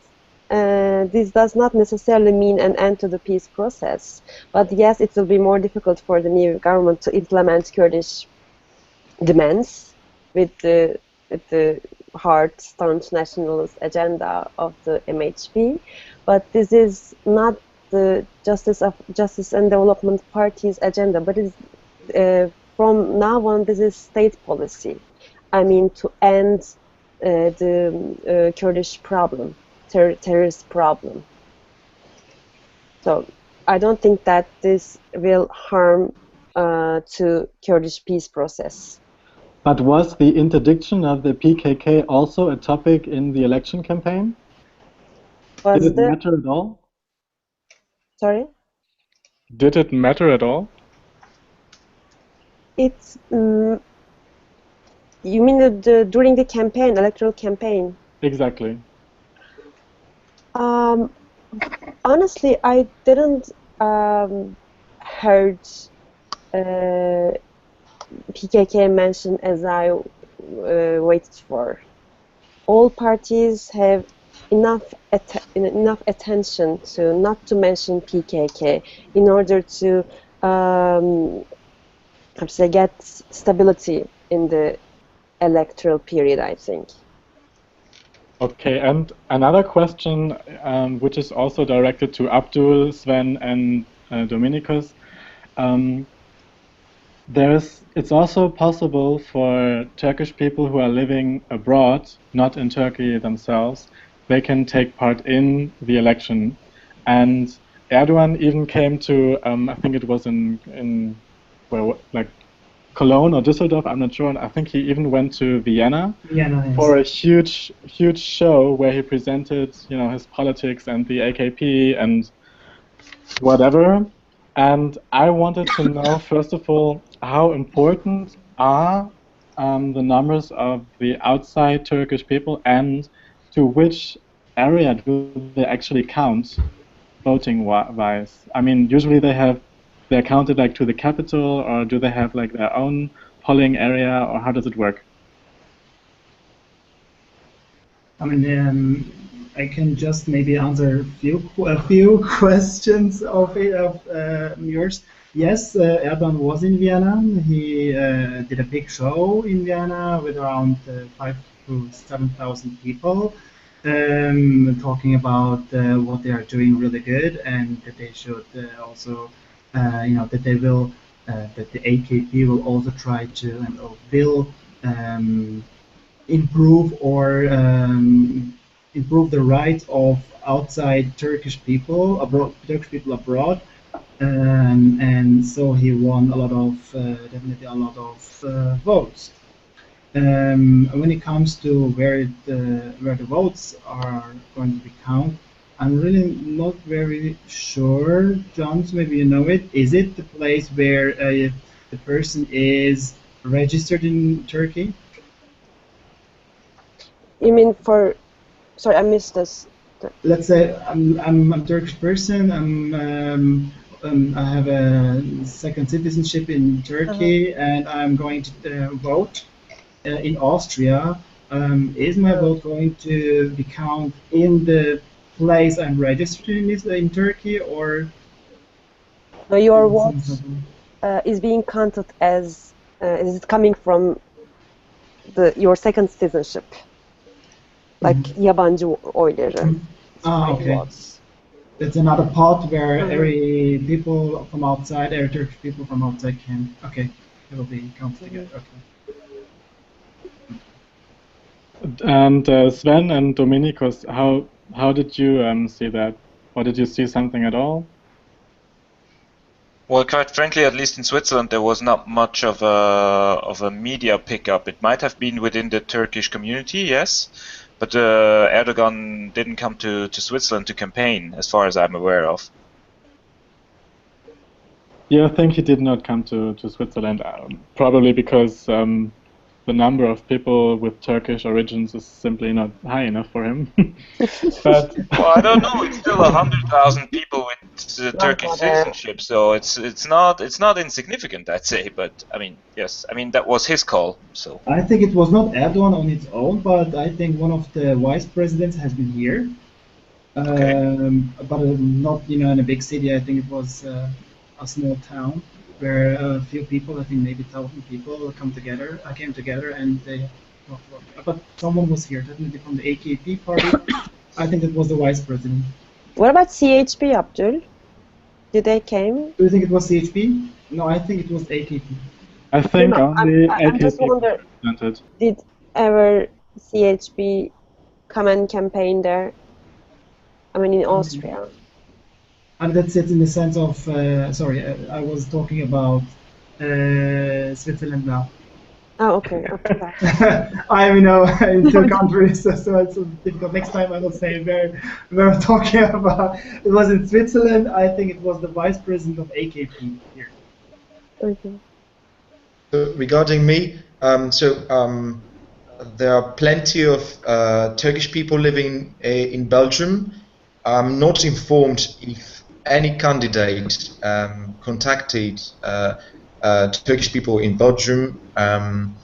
[SPEAKER 3] this does not necessarily mean an end to the peace process. But yes, it will be more difficult for the new government to implement Kurdish demands with the hard, staunch nationalist agenda of the MHP. But this is not the Justice and Development Party's agenda, but from now on, this is state policy. I mean, to end the Kurdish problem, terrorist problem. So I don't think that this will harm to Kurdish peace process.
[SPEAKER 1] But was the interdiction of the PKK also a topic in the election campaign? Did
[SPEAKER 3] Was
[SPEAKER 1] it
[SPEAKER 3] the
[SPEAKER 1] matter at all?
[SPEAKER 3] sorry?
[SPEAKER 1] Did it matter at all?
[SPEAKER 3] It's you mean during the campaign, electoral campaign?
[SPEAKER 1] Exactly.
[SPEAKER 3] Honestly, I didn't heard PKK mentioned as I waited for. All parties have enough attention to not to mention PKK in order to get stability in the electoral period, I think.
[SPEAKER 1] Okay, and another question, which is also directed to Abdul, Sven, and Dominikos. It's also possible for Turkish people who are living abroad, not in Turkey themselves, they can take part in the election. And Erdogan even came to, I think it was in like Cologne or Düsseldorf, I'm not sure. And I think he even went to Vienna for a huge show where he presented, his politics and the AKP and whatever. And I wanted to know, first of all, how important are the numbers of the outside Turkish people, and to which area do they actually count voting-wise? I mean, usually they're counted like to the capital, or do they have like their own polling area, or how does it work?
[SPEAKER 2] I mean, I can just maybe answer a few questions of yours. Yes, Erdogan was in Vienna. He did a big show in Vienna with around 5,000 to 7,000 people, talking about what they are doing really good, and that they should also, that they will, that the AKP will also try to and will improve or improve the rights of outside Turkish people abroad, and so he won a lot of definitely a lot of votes. When it comes to where the votes are going to be counted, I'm really not very sure. John, maybe you know it. Is it the place where the person is registered in Turkey?
[SPEAKER 3] You mean for? Sorry, I missed this.
[SPEAKER 2] Let's say I'm a Turkish person. I have a second citizenship in Turkey, and I'm going to vote in Austria. Is my vote going to be counted in the place I'm registered in Turkey, or?
[SPEAKER 3] No, your vote is being counted as is it coming from your second citizenship, like yabancı oyları.
[SPEAKER 2] Okay.
[SPEAKER 3] Votes.
[SPEAKER 2] It's another pot where every people from outside, every Turkish people from outside can. Okay, it will be counted together. Okay.
[SPEAKER 1] And Sven and Dominikos, how did you see that? Or did you see something at all?
[SPEAKER 7] Well, quite frankly, at least in Switzerland, there was not much of a media pickup. It might have been within the Turkish community, yes, but Erdogan didn't come to Switzerland to campaign, as far as I'm aware of.
[SPEAKER 1] Yeah, I think he did not come to Switzerland, probably because the number of people with Turkish origins is simply not high enough for him. But
[SPEAKER 7] well, I don't know. It's still 100,000 people with Turkish citizenship, so it's not insignificant, I'd say. But I mean, yes, I mean that was his call. So
[SPEAKER 2] I think it was not Erdogan on its own, but I think one of the vice presidents has been here. But not in a big city. I think it was a small town where a few people, I think maybe 1,000 people, came together, and they. But someone was here, definitely from the AKP party. I think it was the vice president.
[SPEAKER 3] What about CHP, Abdul? Did they came?
[SPEAKER 2] Do you think it was CHP? No, I think it was AKP.
[SPEAKER 1] I think only
[SPEAKER 3] I'm just wondering, did ever CHP come and campaign there? I mean, in Austria.
[SPEAKER 2] And that's it in the sense of, sorry, I was talking about Switzerland now.
[SPEAKER 3] Oh, okay. Okay.
[SPEAKER 2] I'm, in two countries, so it's difficult. Next time I will say where we're talking about. It was in Switzerland. I think it was the vice president of AKP here.
[SPEAKER 3] Okay.
[SPEAKER 4] So regarding me, there are plenty of Turkish people living in Belgium. I'm not informed if any candidate contacted Turkish people in Belgium. I'm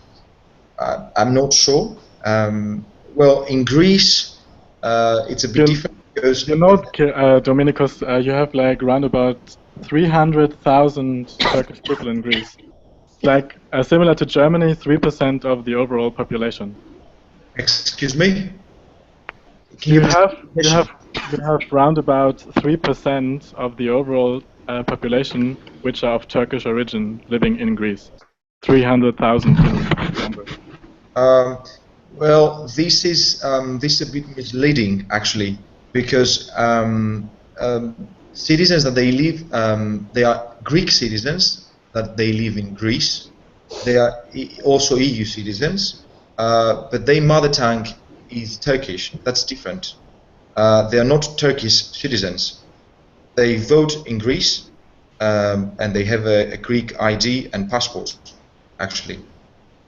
[SPEAKER 4] not sure. Well, in Greece, it's a bit different because
[SPEAKER 1] Dominikos, you have like around about 300,000 Turkish people in Greece. Like similar to Germany, 3% of the overall population.
[SPEAKER 4] Excuse me?
[SPEAKER 1] You have round about 3% of the overall population which are of Turkish origin living in Greece. 300,000 number.
[SPEAKER 4] Well, this is a bit misleading actually, because citizens that they live, they are Greek citizens that they live in Greece. They are also EU citizens, but their mother tongue is Turkish. That's different. They are not Turkish citizens. They vote in Greece, and they have a Greek ID and passport, actually.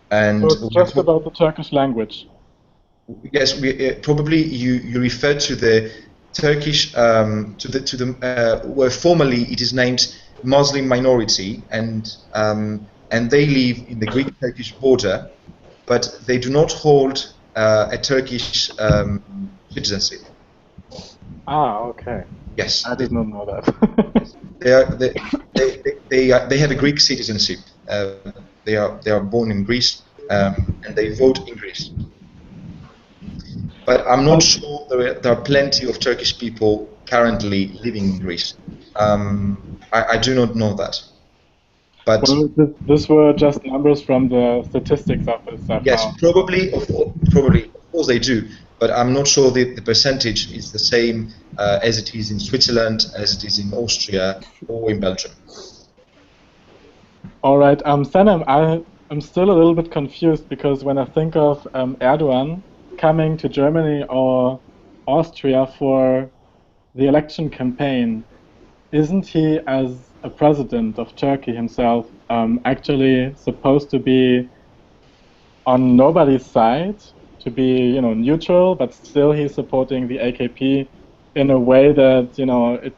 [SPEAKER 4] And
[SPEAKER 1] so it's just about the Turkish language.
[SPEAKER 4] Yes, probably you refer to the Turkish where formerly it is named Muslim minority, and they live in the Greek-Turkish border, but they do not hold a Turkish citizenship.
[SPEAKER 1] Ah, okay.
[SPEAKER 4] Yes,
[SPEAKER 1] I did not know that.
[SPEAKER 4] They have a Greek citizenship. They are born in Greece, and they vote in Greece. But I'm not sure there are plenty of Turkish people currently living in Greece. I do not know that. But
[SPEAKER 1] well, this were just numbers from the statistics office.
[SPEAKER 4] Yes, probably, of course they do. But I'm not sure the percentage is the same as it is in Switzerland, as it is in Austria or in Belgium.
[SPEAKER 1] All right, Senem, I'm still a little bit confused because when I think of Erdoğan coming to Germany or Austria for the election campaign, isn't he, as a president of Turkey himself, actually supposed to be on nobody's side, to be, neutral, but still he's supporting the AKP in a way that, it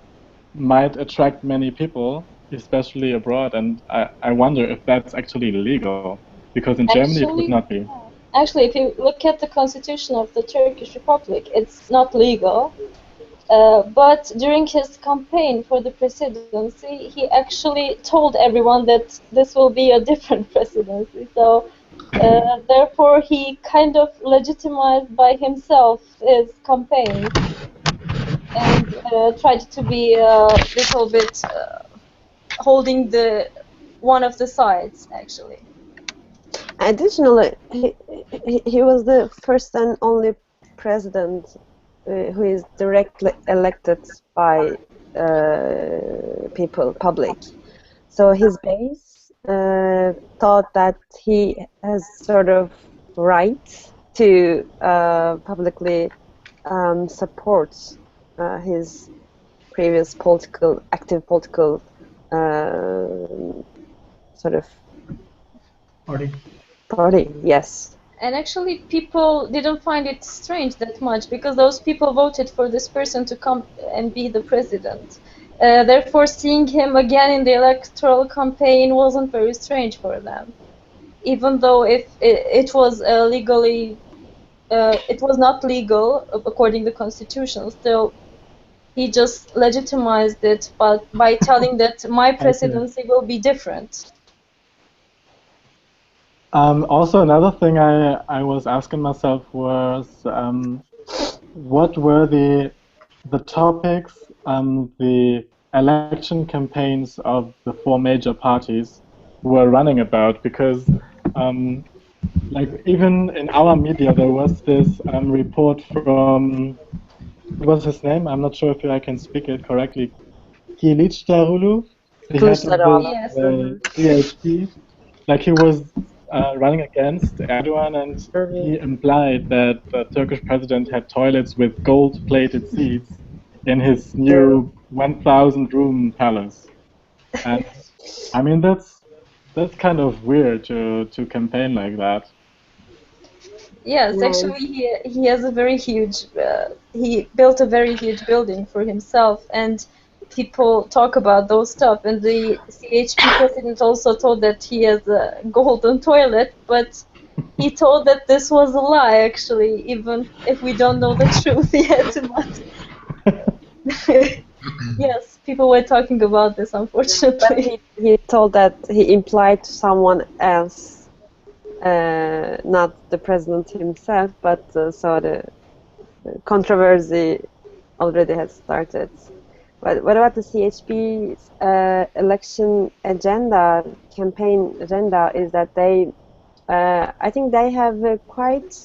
[SPEAKER 1] might attract many people, especially abroad, and I wonder if that's actually legal, because in Germany it would not be.
[SPEAKER 6] Actually, if you look at the constitution of the Turkish Republic, it's not legal. But during his campaign for the presidency, he actually told everyone that this will be a different presidency. So, therefore, he kind of legitimized by himself his campaign and tried to be a little bit holding one of the sides, actually.
[SPEAKER 3] Additionally, he was the first and only president who is directly elected by public. So his base thought that he has sort of right to publicly support his previous active political sort of party, yes.
[SPEAKER 6] And actually, people didn't find it strange that much because those people voted for this person to come and be the president. Therefore, seeing him again in the electoral campaign wasn't very strange for them. Even though if it was legally, it was not legal according to the constitution, still he just legitimized it by telling that my presidency will be different.
[SPEAKER 1] Also, another thing I was asking myself was, what were the topics the election campaigns of the four major parties were running about? Because, like, even in our media, there was this report from, what was his name? I'm not sure if I can speak it correctly. Kılıçdaroğlu.
[SPEAKER 3] Kılıçdaroğlu.
[SPEAKER 6] Yes.
[SPEAKER 1] EHP. Like, he was running against Erdogan, and he implied that the Turkish president had toilets with gold-plated seats in his new 1,000-room palace. And I mean, that's kind of weird to campaign like that.
[SPEAKER 6] Yes, actually, he has a very huge. He built a very huge building for himself, and people talk about those stuff. And the CHP president also told that he has a golden toilet, but he told that this was a lie. Actually, even if we don't know the truth yet, but yes, people were talking about this. Unfortunately,
[SPEAKER 3] but he told that he implied to someone else. Not the president himself, but so the controversy already has started. But what about the CHP's election agenda, campaign agenda, is that they, I think they have a quite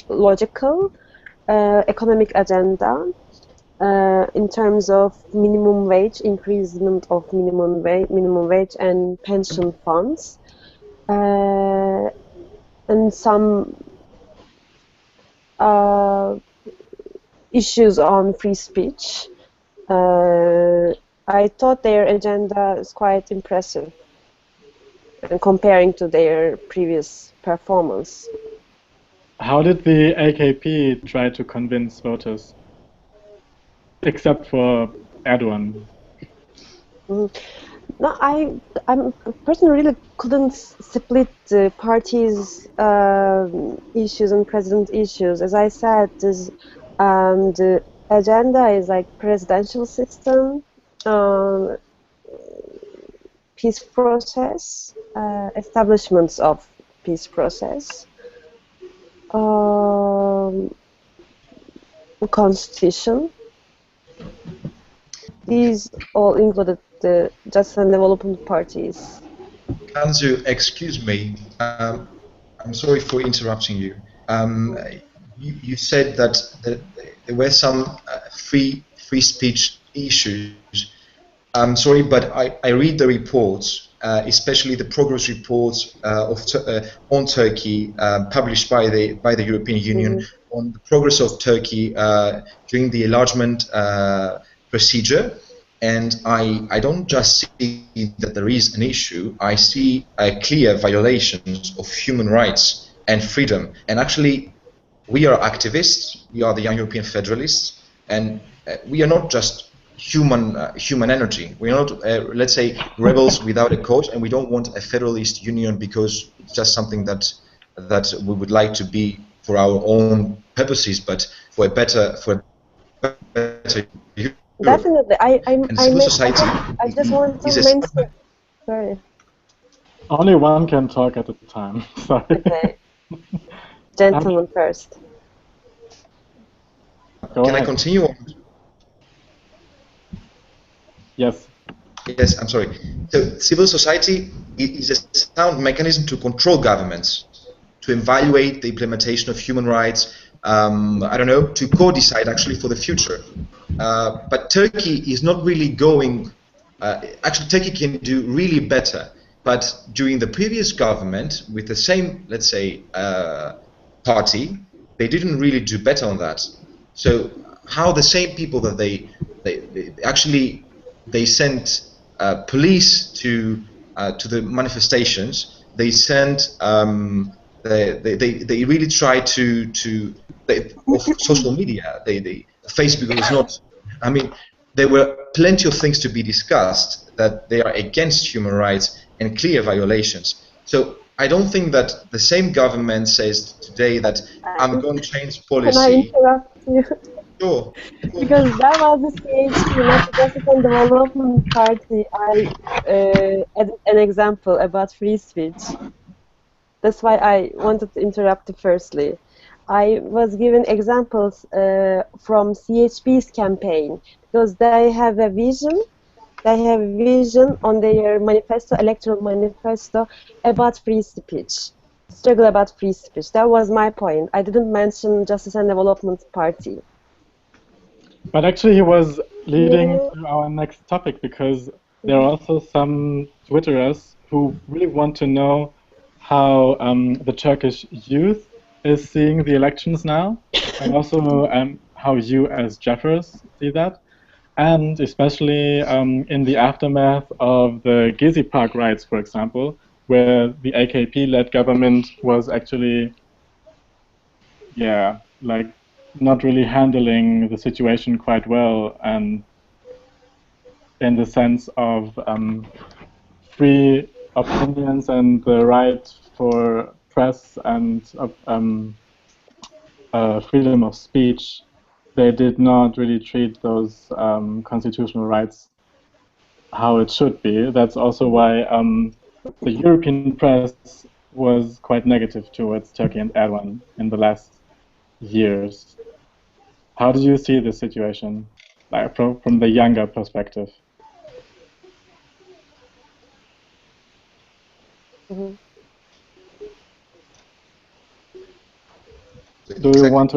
[SPEAKER 3] logical economic agenda in terms of minimum wage, increasement of minimum wage and pension funds. And some issues on free speech. I thought their agenda is quite impressive comparing to their previous performance.
[SPEAKER 1] How did the AKP try to convince voters, except for Erdogan?
[SPEAKER 3] No, I personally really couldn't split the party's issues and president issues. As I said, the agenda is like presidential system, peace process, establishments of peace process, constitution. These all included the Justice and Development parties.
[SPEAKER 4] Cansu, excuse me. I'm sorry for interrupting you. You said that there were some free speech issues. I'm sorry, but I read the reports, especially the progress reports on Turkey published by the European Union on the progress of Turkey during the enlargement procedure. And I don't just see that there is an issue, I see clear violations of human rights and freedom. And actually, we are activists, we are the Young European Federalists, and we are not just human energy. We are not, let's say, rebels without a cause, and we don't want a federalist union because it's just something that we would like to be for our own purposes, but for a better Europe.
[SPEAKER 3] Definitely, I just want to mention. Sorry.
[SPEAKER 1] Only one can talk at a time. Sorry.
[SPEAKER 3] Okay. Gentlemen first.
[SPEAKER 4] Can I continue?
[SPEAKER 1] Yes.
[SPEAKER 4] Yes, I'm sorry. So civil society is a sound mechanism to control governments, to evaluate the implementation of human rights, I don't know, to co-decide actually for the future. But Turkey is not really going, actually Turkey can do really better, but during the previous government with the same, let's say, party, they didn't really do better on that. So how the same people that they actually sent police to the manifestations, they sent they really tried to of social media. Facebook was not. I mean, there were plenty of things to be discussed that they are against human rights and clear violations. So I don't think that the same government says today that I'm going to change policy.
[SPEAKER 3] Can I interrupt you?
[SPEAKER 4] Sure.
[SPEAKER 3] Because that was the CHP, not the Justice and Development Party. I added an example about free speech. That's why I wanted to interrupt you firstly. I was given examples from CHP's campaign because they have a vision. They have a vision on their manifesto, electoral manifesto, about free speech, struggle about free speech. That was my point. I didn't mention Justice and Development Party.
[SPEAKER 1] But actually, he was leading to our next topic because there are also some Twitterers who really want to know how the Turkish youth is seeing the elections now, and also how you as Jeffers see that, and especially in the aftermath of the Gezi Park riots, for example, where the AKP-led government was actually, yeah, like not really handling the situation quite well, and in the sense of free opinions and the right for press and freedom of speech, they did not really treat those constitutional rights how it should be. That's also why the European press was quite negative towards Turkey and Erdogan in the last years. How do you see this situation, like from the younger perspective?
[SPEAKER 3] Mhm.
[SPEAKER 1] Do you want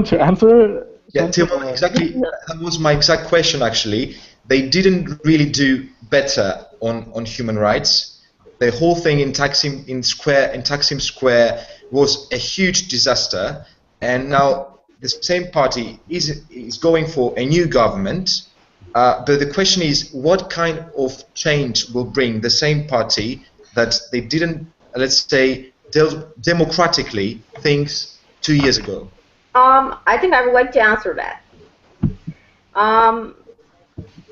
[SPEAKER 1] to answer?
[SPEAKER 4] Yeah, Tilmann, exactly. That was my exact question. Actually, they didn't really do better on human rights. The whole thing in Taksim Square was a huge disaster, and now the same party is going for a new government. But the question is, what kind of change will bring the same party that they didn't, let's say, democratically things 2 years ago?
[SPEAKER 5] I think I would like to answer that.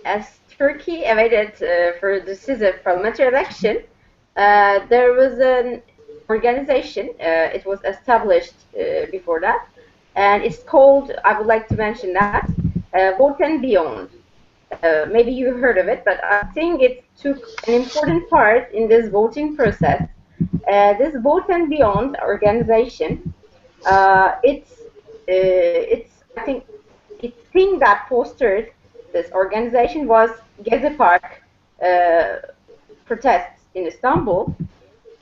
[SPEAKER 5] As Turkey awaited for a decisive parliamentary election, there was an organization. It was established before that, and it's called, I would like to mention that, Vote and Beyond. Maybe you heard of it, but I think it took an important part in this voting process. This Vote and Beyond organization, I think the thing that fostered this organization was Gezi Park protests in Istanbul,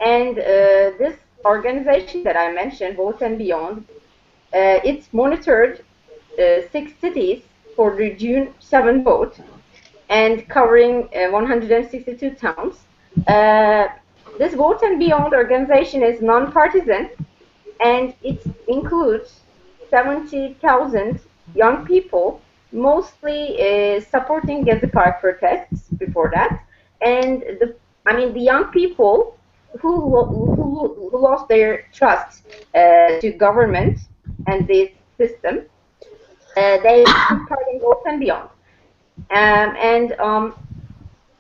[SPEAKER 5] and this organization that I mentioned, Vote and Beyond, it's monitored 6 cities for the June 7 vote and covering 162 towns. This Vote and Beyond organization is non-partisan, and it includes 70,000 young people, mostly supporting Gezi Park protests before that. And the young people who lost their trust to government and this system, they took part in Vote and Beyond.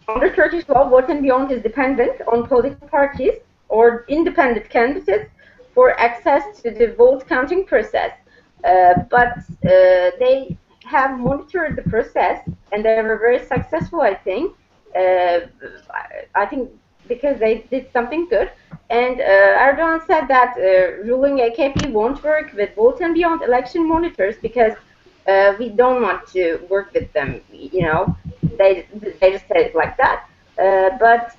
[SPEAKER 5] Under Turkish law, Vote and Beyond is dependent on political parties or independent candidates for access to the vote counting process. But they have monitored the process, and they were very successful, I think. I think because they did something good. And Erdogan said that ruling AKP won't work with Vote and Beyond election monitors because we don't want to work with them. You know, they just said it like that. But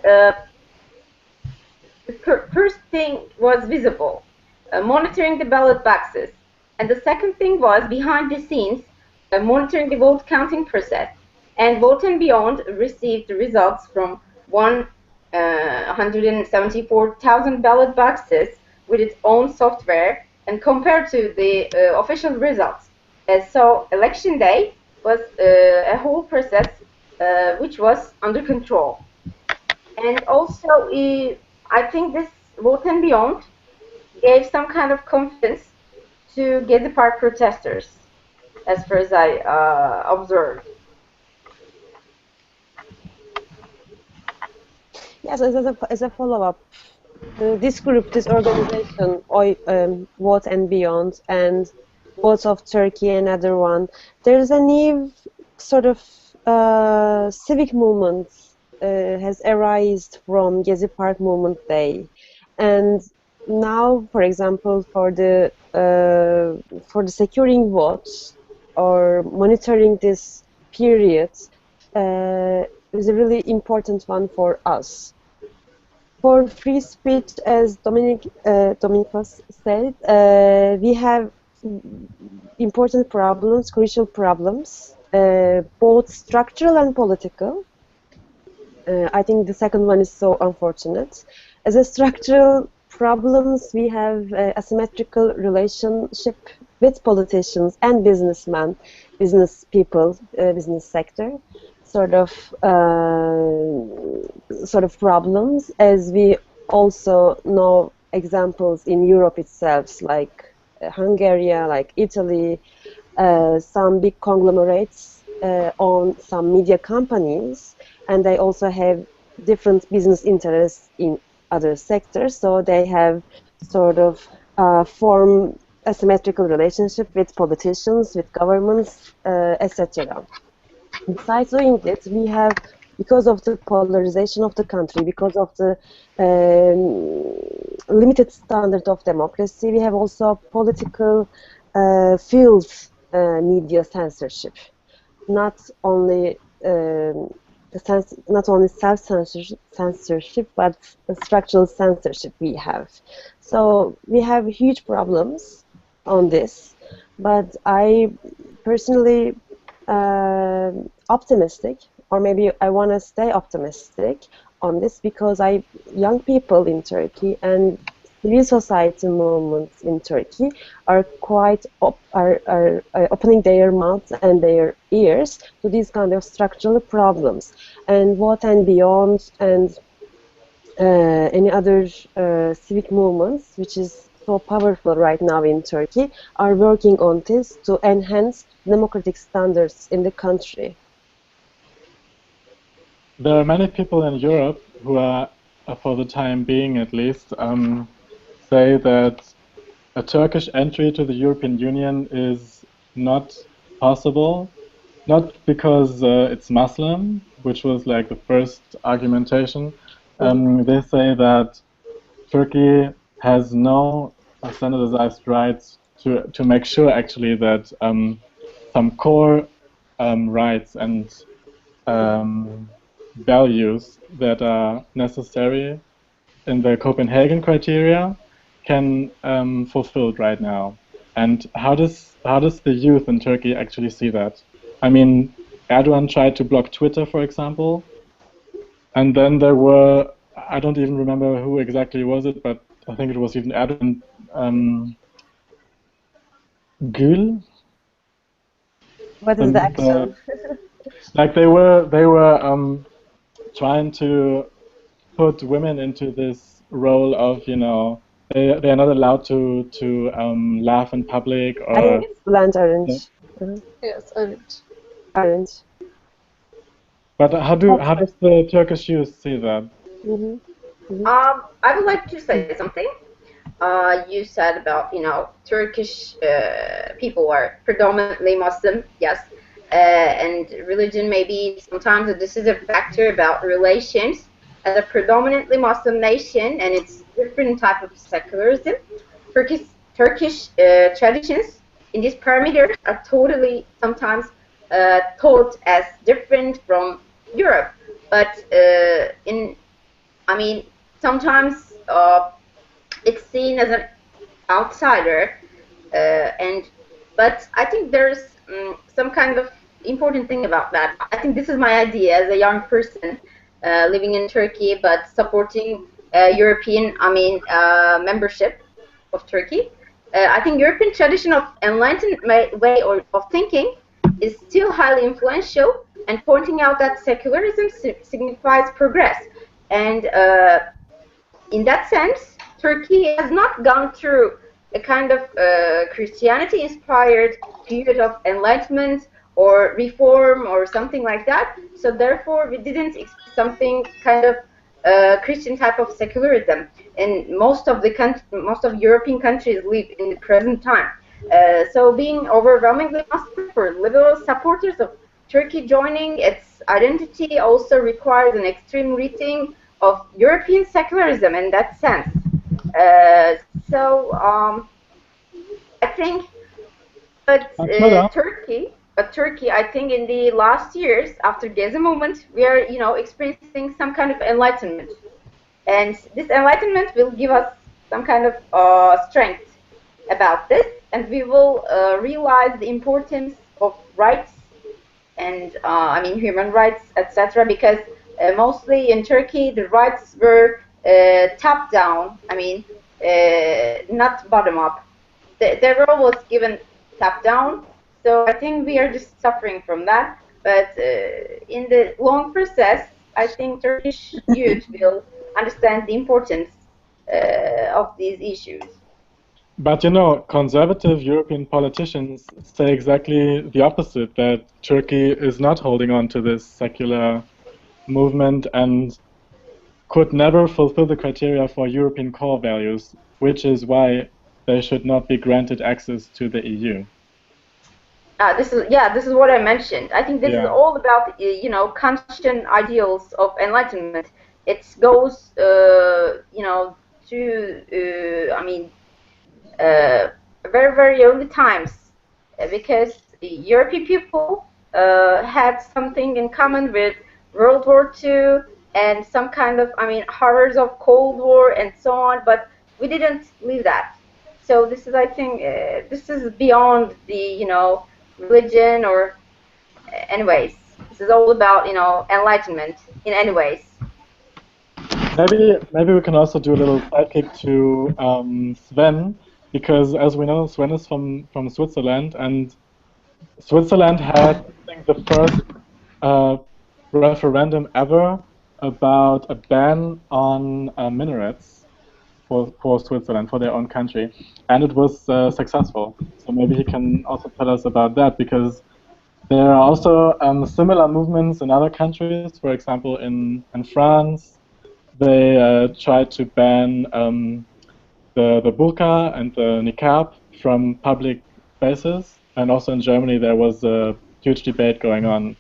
[SPEAKER 5] the first thing was visible, monitoring the ballot boxes. And the second thing was behind the scenes, monitoring the vote counting process. And Vote and Beyond received the results from 174,000 ballot boxes with its own software and compared to the official results. So election day was a whole process which was under control. And also, I think this Vote and Beyond gave some kind of confidence to Gezi Park protesters, as far as I observed.
[SPEAKER 3] Yes, as a follow-up, this group, this organization, Vote and Beyond, and Vote of Turkey, another one, there's a new sort of civic movement has arisen from Gezi Park Movement Day, and now, for example, for the securing votes or monitoring this period is a really important one for us. For free speech, as Dominikos said, we have important problems, crucial problems, both structural and political. I think the second one is so unfortunate. As a structural problems, we have asymmetrical relationship with politicians and businessmen, business people, business sector, sort of problems, as we also know examples in Europe itself, like Hungary, like Italy. Some big conglomerates own some media companies, and they also have different business interests in other sectors, so they have sort of form asymmetrical relationship with politicians, with governments, etc. Besides doing it, we have, because of the polarization of the country, because of the limited standard of democracy, we have also political field media censorship. Not only self-censorship, but structural censorship we have. So we have huge problems on this, but I personally optimistic, or maybe I want to stay optimistic on this, because young people in Turkey and civil society movements in Turkey are quite are opening their mouths and their ears to these kind of structural problems. And What and Beyond and any other civic movements, which is so powerful right now in Turkey, are working on this to enhance democratic standards in the country.
[SPEAKER 1] There are many people in Europe who are, for the time being at least, say that a Turkish entry to the European Union is not possible, not because it's Muslim, which was like the first argumentation. They say that Turkey has no standardized rights to make sure actually that some core rights and values that are necessary in the Copenhagen criteria can fulfilled right now. And how does the youth in Turkey actually see that? I mean, Erdoğan tried to block Twitter, for example, and then there were, I don't even remember who exactly was it, but I think it was even Erdoğan, Gül.
[SPEAKER 3] What is the action?
[SPEAKER 1] Like they were trying to put women into this role of, you know, they are not allowed to laugh in public, or
[SPEAKER 3] I think it's Blunt Orange.
[SPEAKER 6] Yes, orange.
[SPEAKER 3] Orange.
[SPEAKER 1] But how does the Turkish youth see that?
[SPEAKER 5] I would like to say something. You said about, you know, Turkish people are predominantly Muslim, yes, and religion maybe sometimes this is a factor about relations. As a predominantly Muslim nation and its different type of secularism, Turkish traditions in these parameters are totally sometimes thought as different from Europe. But sometimes it's seen as an outsider, but I think there's some kind of important thing about that. I think this is my idea as a young person living in Turkey, but supporting European, membership of Turkey. I think European tradition of enlightened way of thinking is still highly influential, and pointing out that secularism signifies progress. And in that sense, Turkey has not gone through a kind of Christianity-inspired period of enlightenment or reform or something like that. So therefore, we didn't expect something kind of Christian type of secularism. And most of European countries live in the present time. So being overwhelmingly Muslim for liberal supporters of Turkey joining its identity also requires an extreme rethink of European secularism in that sense. I think, Turkey, I think in the last years after Gezi movement, we are, you know, experiencing some kind of enlightenment, and this enlightenment will give us some kind of strength about this, and we will realize the importance of rights and human rights, etc. Because mostly in Turkey, the rights were top down. I mean, not bottom up. Their role was given top down. So I think we are just suffering from that. But in the long process, I think Turkish youth will understand the importance of these issues.
[SPEAKER 1] But you know, conservative European politicians say exactly the opposite, that Turkey is not holding on to this secular movement and could never fulfill the criteria for European core values, which is why they should not be granted access to the EU.
[SPEAKER 5] This is what I mentioned. I think this is all about Kantian ideals of enlightenment. It goes to very, very early times, because European people had something in common with World War II and some kind of, horrors of Cold War and so on, but we didn't leave that. So this is, I think, this is beyond the, religion or anyways. This is all about, enlightenment in any ways.
[SPEAKER 1] Maybe we can also do a little sidekick to Sven, because as we know, Sven is from Switzerland, and Switzerland had, I think, the first referendum ever about a ban on minarets for Switzerland, for their own country, and it was successful. So maybe he can also tell us about that, because there are also similar movements in other countries. For example, in France, they tried to ban the burqa and the niqab from public places, and also in Germany there was a huge debate going on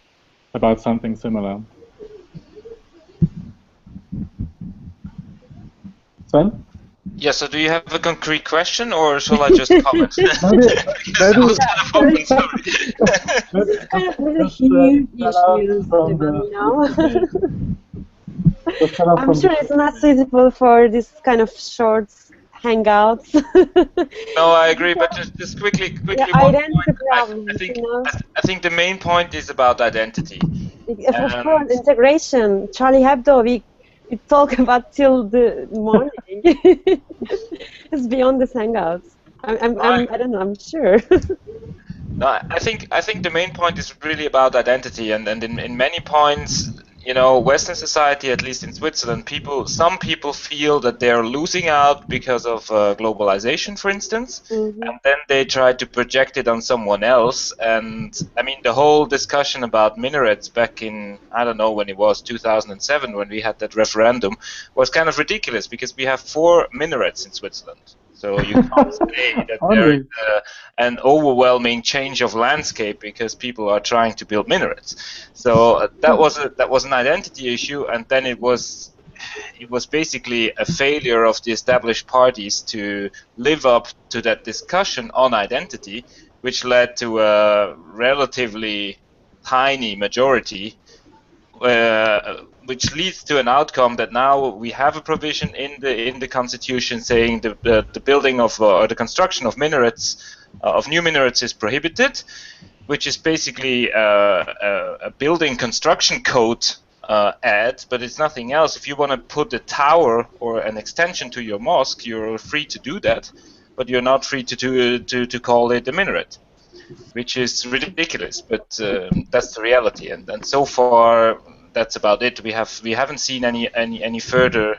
[SPEAKER 1] about something similar. Sven?
[SPEAKER 7] Yeah, so do you have a concrete question, or shall I just comment?
[SPEAKER 1] It's
[SPEAKER 3] kind of really huge issues, I'm sure it's not suitable for this kind of short hangouts.
[SPEAKER 7] No, I agree, but just quickly
[SPEAKER 3] identity problems,
[SPEAKER 7] I think the main point is about identity.
[SPEAKER 3] Of course, integration. Charlie Hebdo, we talk about till the morning. It's beyond this hangouts. I don't know, I'm sure.
[SPEAKER 7] No, I think the main point is really about identity, and in many points, Western society, at least in Switzerland, some people feel that they're losing out because of globalization, for instance, and then they try to project it on someone else. And the whole discussion about minarets back in, I don't know when it was, 2007, when we had that referendum, was kind of ridiculous, because we have 4 minarets in Switzerland. So you can't say that there is an overwhelming change of landscape because people are trying to build minarets. So that was an identity issue, and then it was basically a failure of the established parties to live up to that discussion on identity, which led to a relatively tiny majority, which leads to an outcome that now we have a provision in the constitution saying the building of or the construction of minarets, of new minarets, is prohibited, which is basically a building construction code ad, but it's nothing else. If you want to put a tower or an extension to your mosque, you're free to do that, but you're not free to call it a minaret, which is ridiculous. But that's the reality, and so far that's about it. We haven't seen any further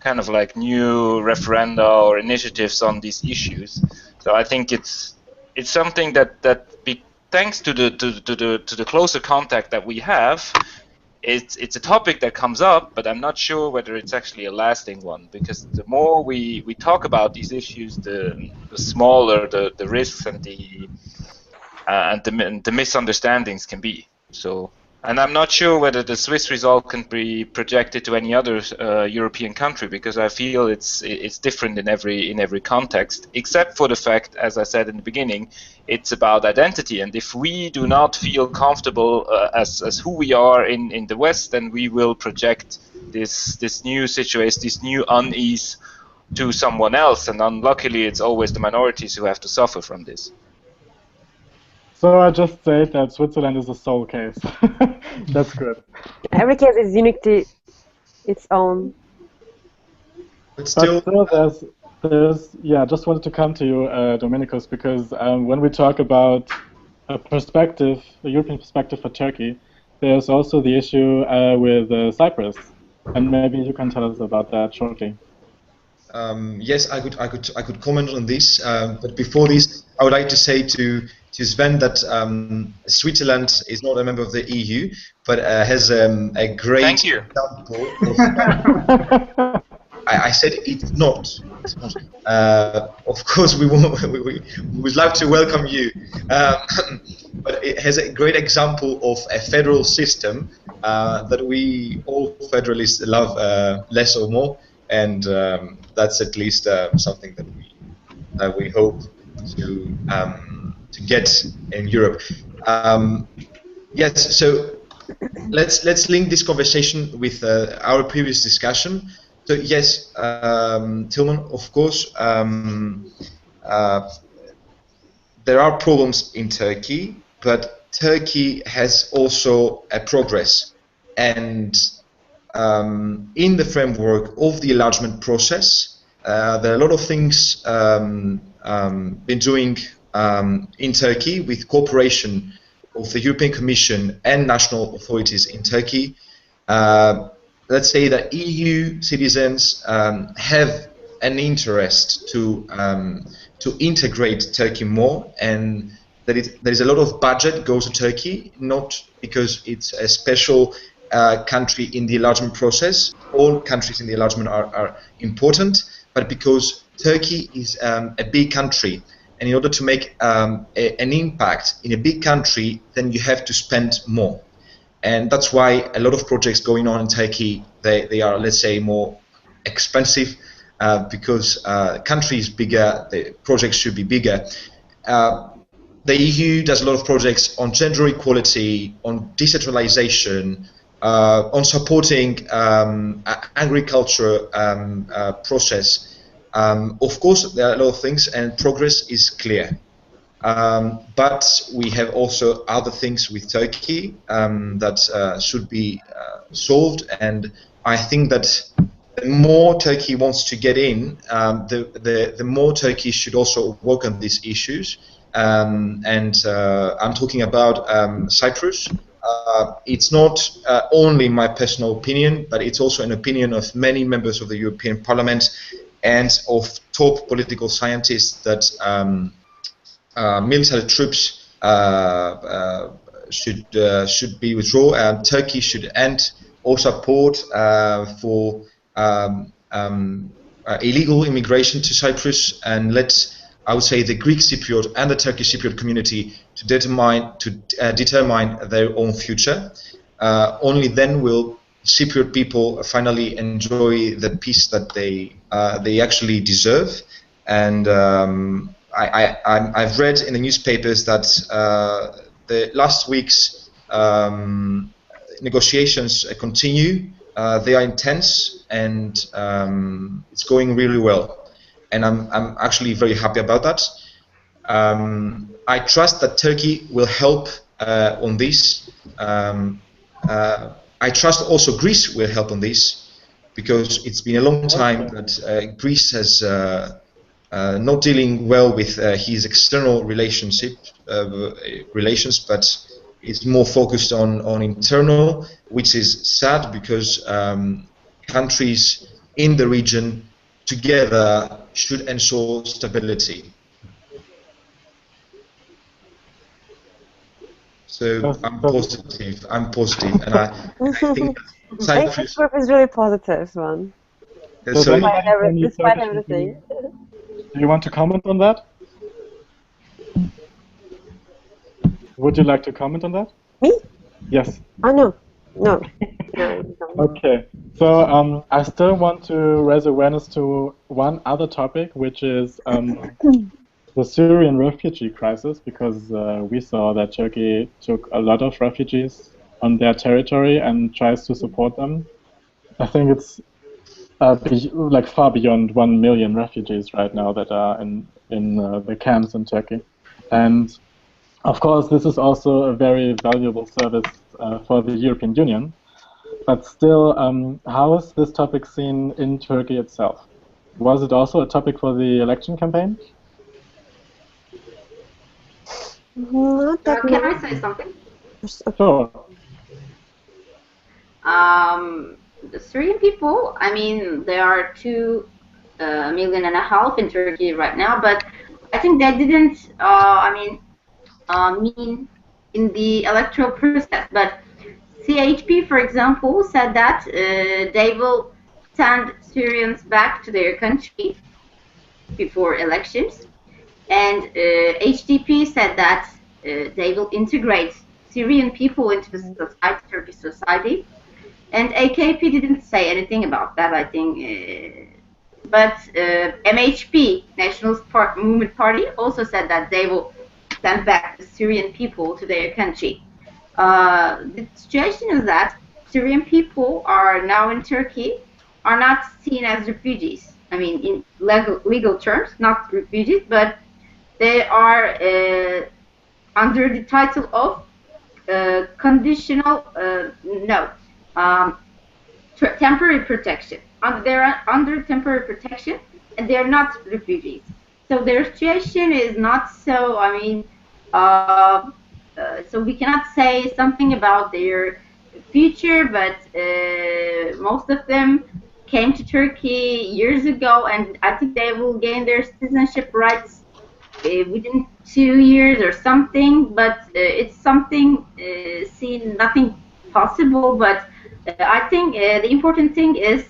[SPEAKER 7] kind of like new referenda or initiatives on these issues. So I think it's something that thanks to the closer contact that we have, it's a topic that comes up, but I'm not sure whether it's actually a lasting one, because the more we talk about these issues, the smaller the risks and the misunderstandings can be. So, and I'm not sure whether the Swiss result can be projected to any other European country, because I feel it's different in every context, except for the fact, as I said in the beginning, it's about identity. And if we do not feel comfortable as who we are in the West, then we will project this new situation, this new unease to someone else. And unluckily, it's always the minorities who have to suffer from this.
[SPEAKER 1] So I just say that Switzerland is a sole case. That's good.
[SPEAKER 3] Every case is unique to its own.
[SPEAKER 4] But still,
[SPEAKER 1] there's yeah. Just wanted to come to you, Dominikos, because when we talk about a perspective, a European perspective for Turkey, there's also the issue with Cyprus, and maybe you can tell us about that shortly.
[SPEAKER 4] yes, I could comment on this, but before this, I would like to say to Sven that Switzerland is not a member of the EU, but has a great
[SPEAKER 7] Thank you.
[SPEAKER 4] example of, I said it's not. Of course, we would love to welcome you, but it has a great example of a federal system that we all federalists love less or more, and that's at least something that we hope to get in Europe. Yes, so let's link this conversation with our previous discussion. So yes, Tilmann, of course, there are problems in Turkey, but Turkey has also a progress, and in the framework of the enlargement process, there are a lot of things been doing in Turkey with cooperation of the European Commission and national authorities in Turkey. Let's say that EU citizens have an interest to integrate Turkey more, and that there is a lot of budget goes to Turkey, not because it's a special country in the enlargement process. All countries in the enlargement are important, but because Turkey is a big country, and in order to make an impact in a big country, then you have to spend more. And that's why a lot of projects going on in Turkey, they are, let's say, more expensive because country is bigger, the projects should be bigger. The EU does a lot of projects on gender equality, on decentralization, on supporting agriculture process. Of course, there are a lot of things, and progress is clear. But we have also other things with Turkey that should be solved, and I think that the more Turkey wants to get in, the more Turkey should also work on these issues. And I'm talking about Cyprus. It's not only my personal opinion, but it's also an opinion of many members of the European Parliament and of top political scientists that military troops should be withdrawn. Turkey should end all support for illegal immigration to Cyprus, and let, I would say, the Greek Cypriot and the Turkish Cypriot community to determine their own future. Only then will Cypriot people finally enjoy the peace that they actually deserve. And I've read in the newspapers that the last week's negotiations continue. They are intense, and it's going really well. And I'm actually very happy about that. I trust that Turkey will help on this. I trust also Greece will help on this, because it's been a long time that Greece has not dealing well with his external relations, but it's more focused on internal, which is sad, because countries in the region together should ensure stability. So I'm positive, and I think Cyprus.
[SPEAKER 3] This group is really positive, man. Despite everything.
[SPEAKER 1] Do you want to comment on that? Would you like to comment on that?
[SPEAKER 3] Me?
[SPEAKER 1] Yes.
[SPEAKER 3] Oh, no. No.
[SPEAKER 1] Okay. So I still want to raise awareness to one other topic, which is the Syrian refugee crisis, because we saw that Turkey took a lot of refugees on their territory and tries to support them. I think it's like far beyond 1 million refugees right now that are in the camps in Turkey. And of course, this is also a very valuable service for the European Union. but still, how is this topic seen in Turkey itself? Was it also a topic for the election campaign?
[SPEAKER 3] Not that
[SPEAKER 5] Can I say something?
[SPEAKER 1] Sure.
[SPEAKER 5] The Syrian people, I mean, there are 2.5 million in Turkey right now, but I think they didn't, mean in the electoral process. But CHP, for example, said that they will send Syrians back to their country before elections, and HDP said that they will integrate Syrian people into the society, Turkish society. And AKP didn't say anything about that, I think. But MHP, Nationalist Movement Party, also said that they will send back the Syrian people to their country. The situation is that Syrian people are now in Turkey are not seen as refugees. I mean, in legal terms, not refugees, but they are under the title of conditional, temporary protection. They're under temporary protection, and they're not refugees. So their situation is not so, so we cannot say something about their future, but most of them came to Turkey years ago, and I think they will gain their citizenship rights within 2 years or something, but it's something seen, nothing possible, but I think the important thing is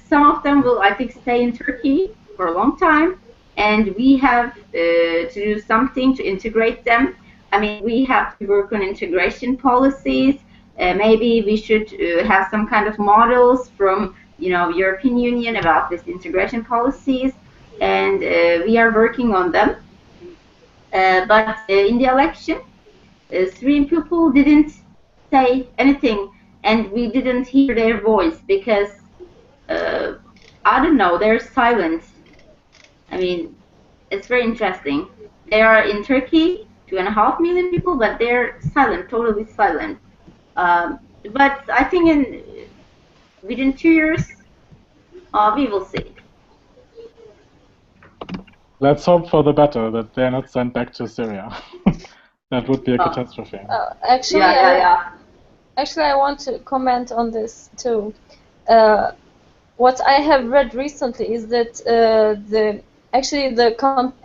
[SPEAKER 5] some of them will, I think, stay in Turkey for a long time, and we have to do something to integrate them. I mean, we have to work on integration policies. Maybe we should have some kind of models from, European Union about this integration policies, and we are working on them. But in the election, Syrian people didn't say anything, and we didn't hear their voice because, I don't know, they're silent. I mean, it's very interesting. They are in Turkey, 2.5 million people, but they're silent, totally silent. But I think within 2 years, we will see.
[SPEAKER 1] Let's hope for the better, that they're not sent back to Syria. That would be a catastrophe.
[SPEAKER 6] Actually,
[SPEAKER 5] Yeah.
[SPEAKER 6] Actually, I want to comment on this too. What I have read recently is that the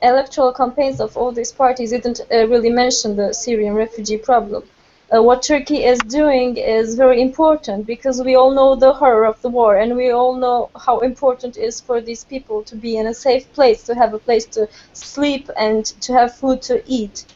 [SPEAKER 6] electoral campaigns of all these parties didn't really mention the Syrian refugee problem. What Turkey is doing is very important because we all know the horror of the war, and we all know how important it is for these people to be in a safe place, to have a place to sleep and to have food to eat.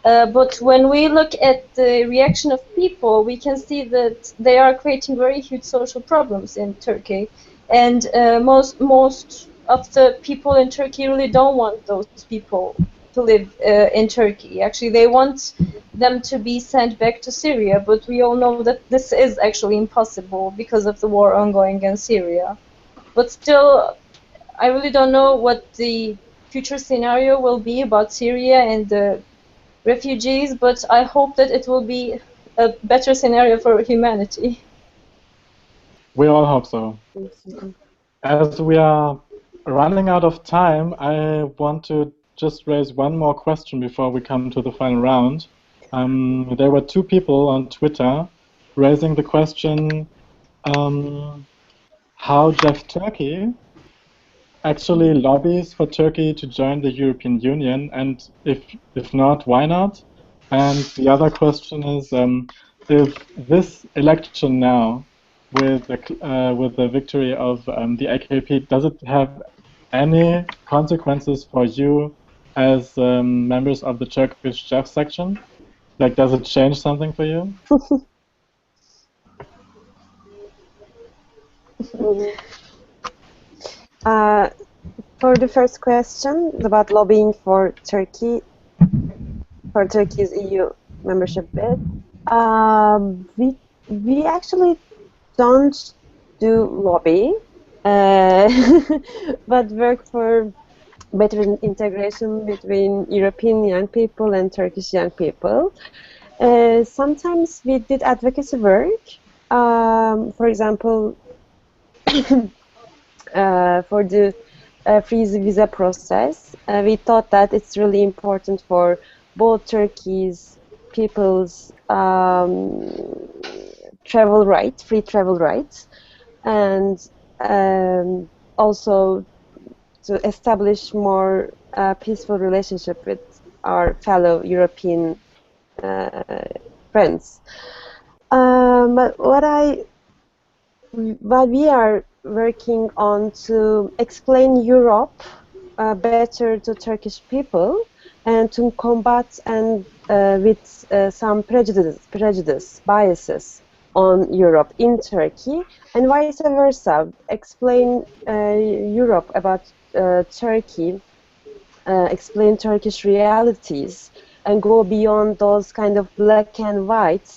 [SPEAKER 6] But when we look at the reaction of people, we can see that they are creating very huge social problems in Turkey, and most of the people in Turkey really don't want those people to live in Turkey. Actually, they want them to be sent back to Syria, but we all know that this is actually impossible because of the war ongoing in Syria. But still, I really don't know what the future scenario will be about Syria and the refugees, but I hope that it will be a better scenario for humanity.
[SPEAKER 1] We all hope so. As we are running out of time, I want to just raise one more question before we come to the final round. There were 2 people on Twitter raising the question how JEF Turkey actually lobbies for Turkey to join the European Union, and if not, why not? And the other question is, if this election now, with the victory of the AKP, does it have any consequences for you as members of the Turkish JEF section? Like, does it change something for you?
[SPEAKER 3] For the first question about lobbying for Turkey's EU membership bid, we actually don't do lobby, but work for better integration between European young people and Turkish young people. Sometimes we did advocacy work For example, for the free visa process, we thought that it's really important for both Turkey's people's travel rights, free travel rights, and also to establish more peaceful relationship with our fellow European friends. But what we are working on to explain Europe better to Turkish people and to combat and with some prejudice, biases on Europe in Turkey, and vice versa. Explain Europe about Turkey, explain Turkish realities, and go beyond those kind of black and white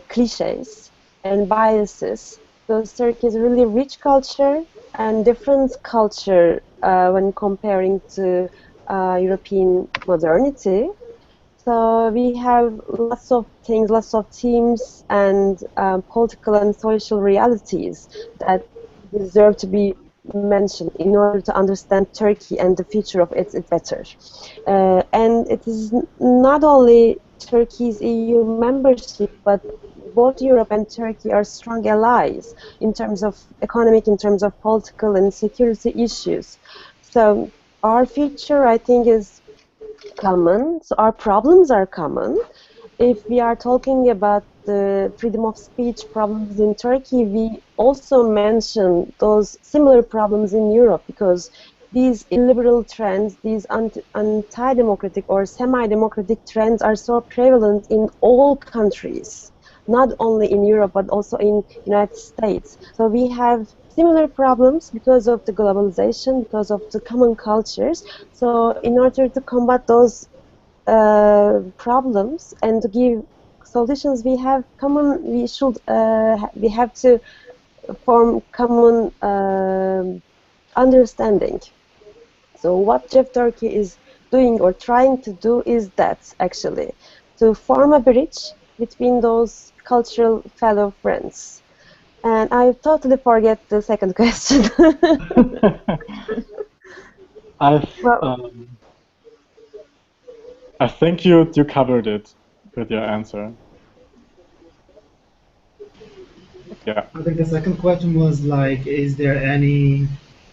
[SPEAKER 3] cliches and biases. Because Turkey is a really rich culture and different culture when comparing to European modernity. So we have lots of things, lots of themes and political and social realities that deserve to be mentioned in order to understand Turkey and the future of it better. And it is not only Turkey's EU membership, but both Europe and Turkey are strong allies in terms of economic, in terms of political and security issues. So our future, I think, is common. So our problems are common. If we are talking about the freedom of speech problems in Turkey, we also mention those similar problems in Europe, because these illiberal trends, these anti-democratic or semi-democratic trends are so prevalent in all countries, not only in Europe but also in United States. So we have similar problems because of the globalization, because of the common cultures. So in order to combat those problems and to give solutions, we have to form common understanding. So what JEF Turkey is doing or trying to do is that, actually, to form a bridge between those cultural fellow friends. And I totally forget the second question.
[SPEAKER 1] I think you covered it with your answer. Yeah.
[SPEAKER 2] I think the second question was like, is there anything?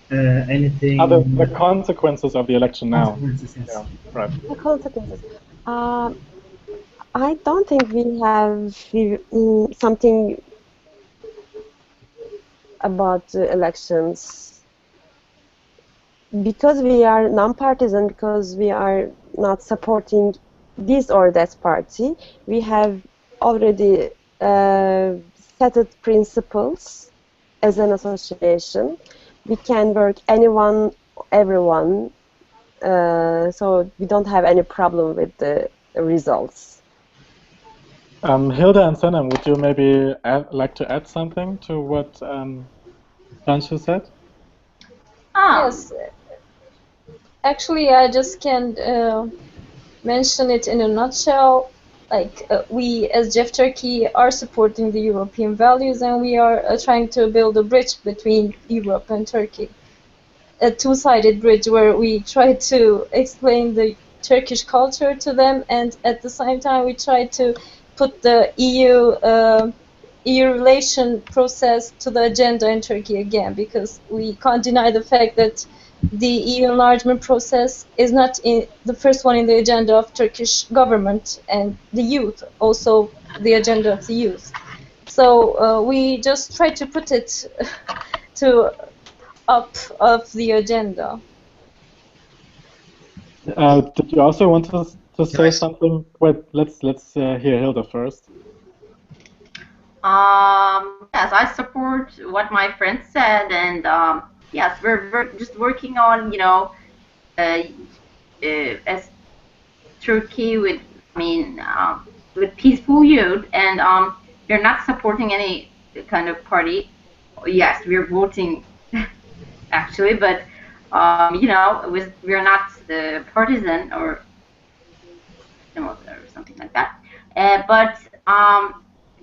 [SPEAKER 1] The consequences of the election now.
[SPEAKER 2] Consequences, yes.
[SPEAKER 1] Yeah, right.
[SPEAKER 3] The consequences. I don't think we have something about the elections, because we are non-partisan, because we are not supporting this or that party. We have already set principles as an association. We can work anyone, everyone, so we don't have any problem with the results.
[SPEAKER 1] Hilda and Senem, would you maybe like to add something to what Cansu said?
[SPEAKER 6] Yes. Actually, I just can mention it in a nutshell. Like we, as JEF Turkey, are supporting the European values, and we are trying to build a bridge between Europe and Turkey. A two-sided bridge where we try to explain the Turkish culture to them, and at the same time we try to put the EU relation process to the agenda in Turkey again, because we can't deny the fact that the EU enlargement process is not the first one in the agenda of Turkish government and the youth, also the agenda of the youth. So we just try to put it to up of the agenda.
[SPEAKER 1] Did you also want to say something? Wait, let's hear Hilda first.
[SPEAKER 5] Yes, I support what my friend said, and yes, we're just working on, you know, as Turkey with, with peaceful youth, and we're not supporting any kind of party. Yes, we're voting actually, but you know, we're not the partisan or something like that. But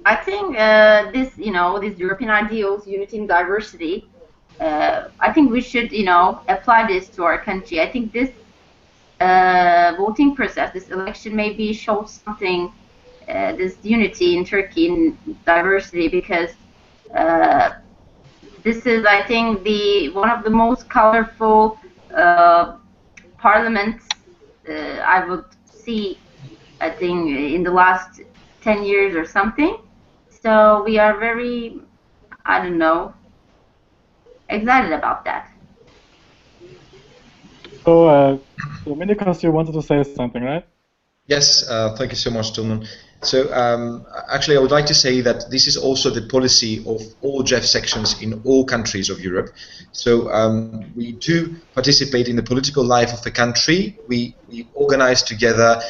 [SPEAKER 5] I think this, these European ideals, unity and diversity, I think we should, apply this to our country. I think this voting process, this election, maybe shows something, this unity in Turkey and diversity, because this is, I think, one of the most colorful parliaments I would see, I think, in the last 10 years or something. So we are very, I don't know, excited about that.
[SPEAKER 1] So, Dominikos, you wanted to say something, right?
[SPEAKER 4] Yes, thank you so much, Tilmann. So actually, I would like to say that this is also the policy of all JEF sections in all countries of Europe. So we do participate in the political life of the country. We organize together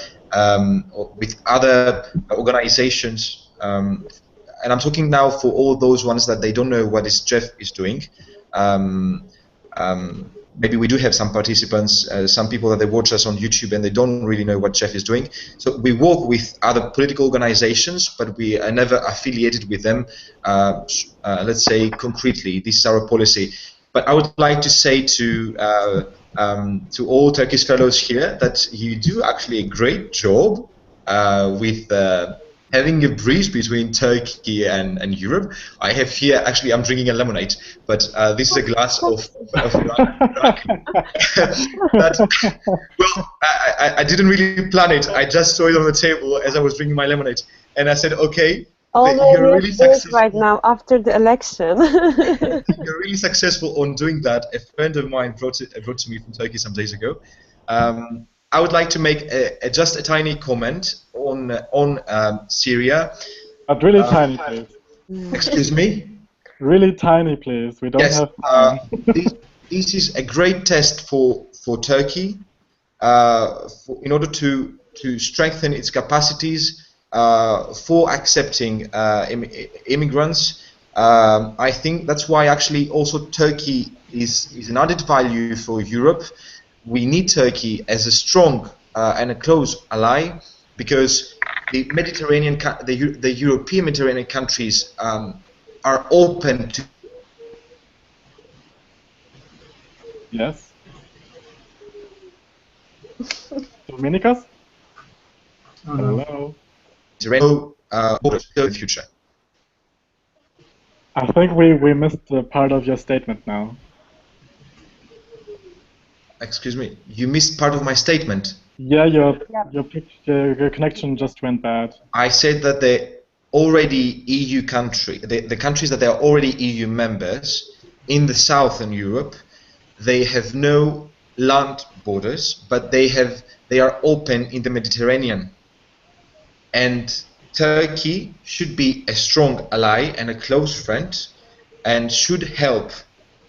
[SPEAKER 4] with other organizations, and I'm talking now for all those ones that they don't know what is JEF is doing. Maybe we do have some participants, some people that they watch us on YouTube and they don't really know what JEF is doing. So we work with other political organizations, but we are never affiliated with them, let's say concretely. This is our policy. But I would like to say to all Turkish fellows here that you do actually a great job with having a bridge between Turkey and Europe. I have here, actually I'm drinking a lemonade, but this is a glass of well, I didn't really plan it. I just saw it on the table as I was drinking my lemonade, and I said, okay, you're really successful
[SPEAKER 3] right now after the election.
[SPEAKER 4] You're really successful on doing that. A friend of mine brought to me from Turkey some days ago. I would like to make just a tiny comment on Syria.
[SPEAKER 1] But really tiny, please.
[SPEAKER 4] Excuse me?
[SPEAKER 1] Really tiny, please. We don't have time.
[SPEAKER 4] This is a great test for Turkey in order to strengthen its capacities for accepting immigrants. I think that's why actually also Turkey is an added value for Europe. We need Turkey as a strong and a close ally, because the Mediterranean, the European Mediterranean countries are open to.
[SPEAKER 1] Yes. Dominikos? Hello.
[SPEAKER 4] The future.
[SPEAKER 1] I think we missed the part of your statement now.
[SPEAKER 4] Excuse me, you missed part of my statement.
[SPEAKER 1] Yeah, your connection just went bad.
[SPEAKER 4] I said that the already EU country, the countries that they are already EU members in the southern Europe, they have no land borders, but they are open in the Mediterranean. And Turkey should be a strong ally and a close friend, and should help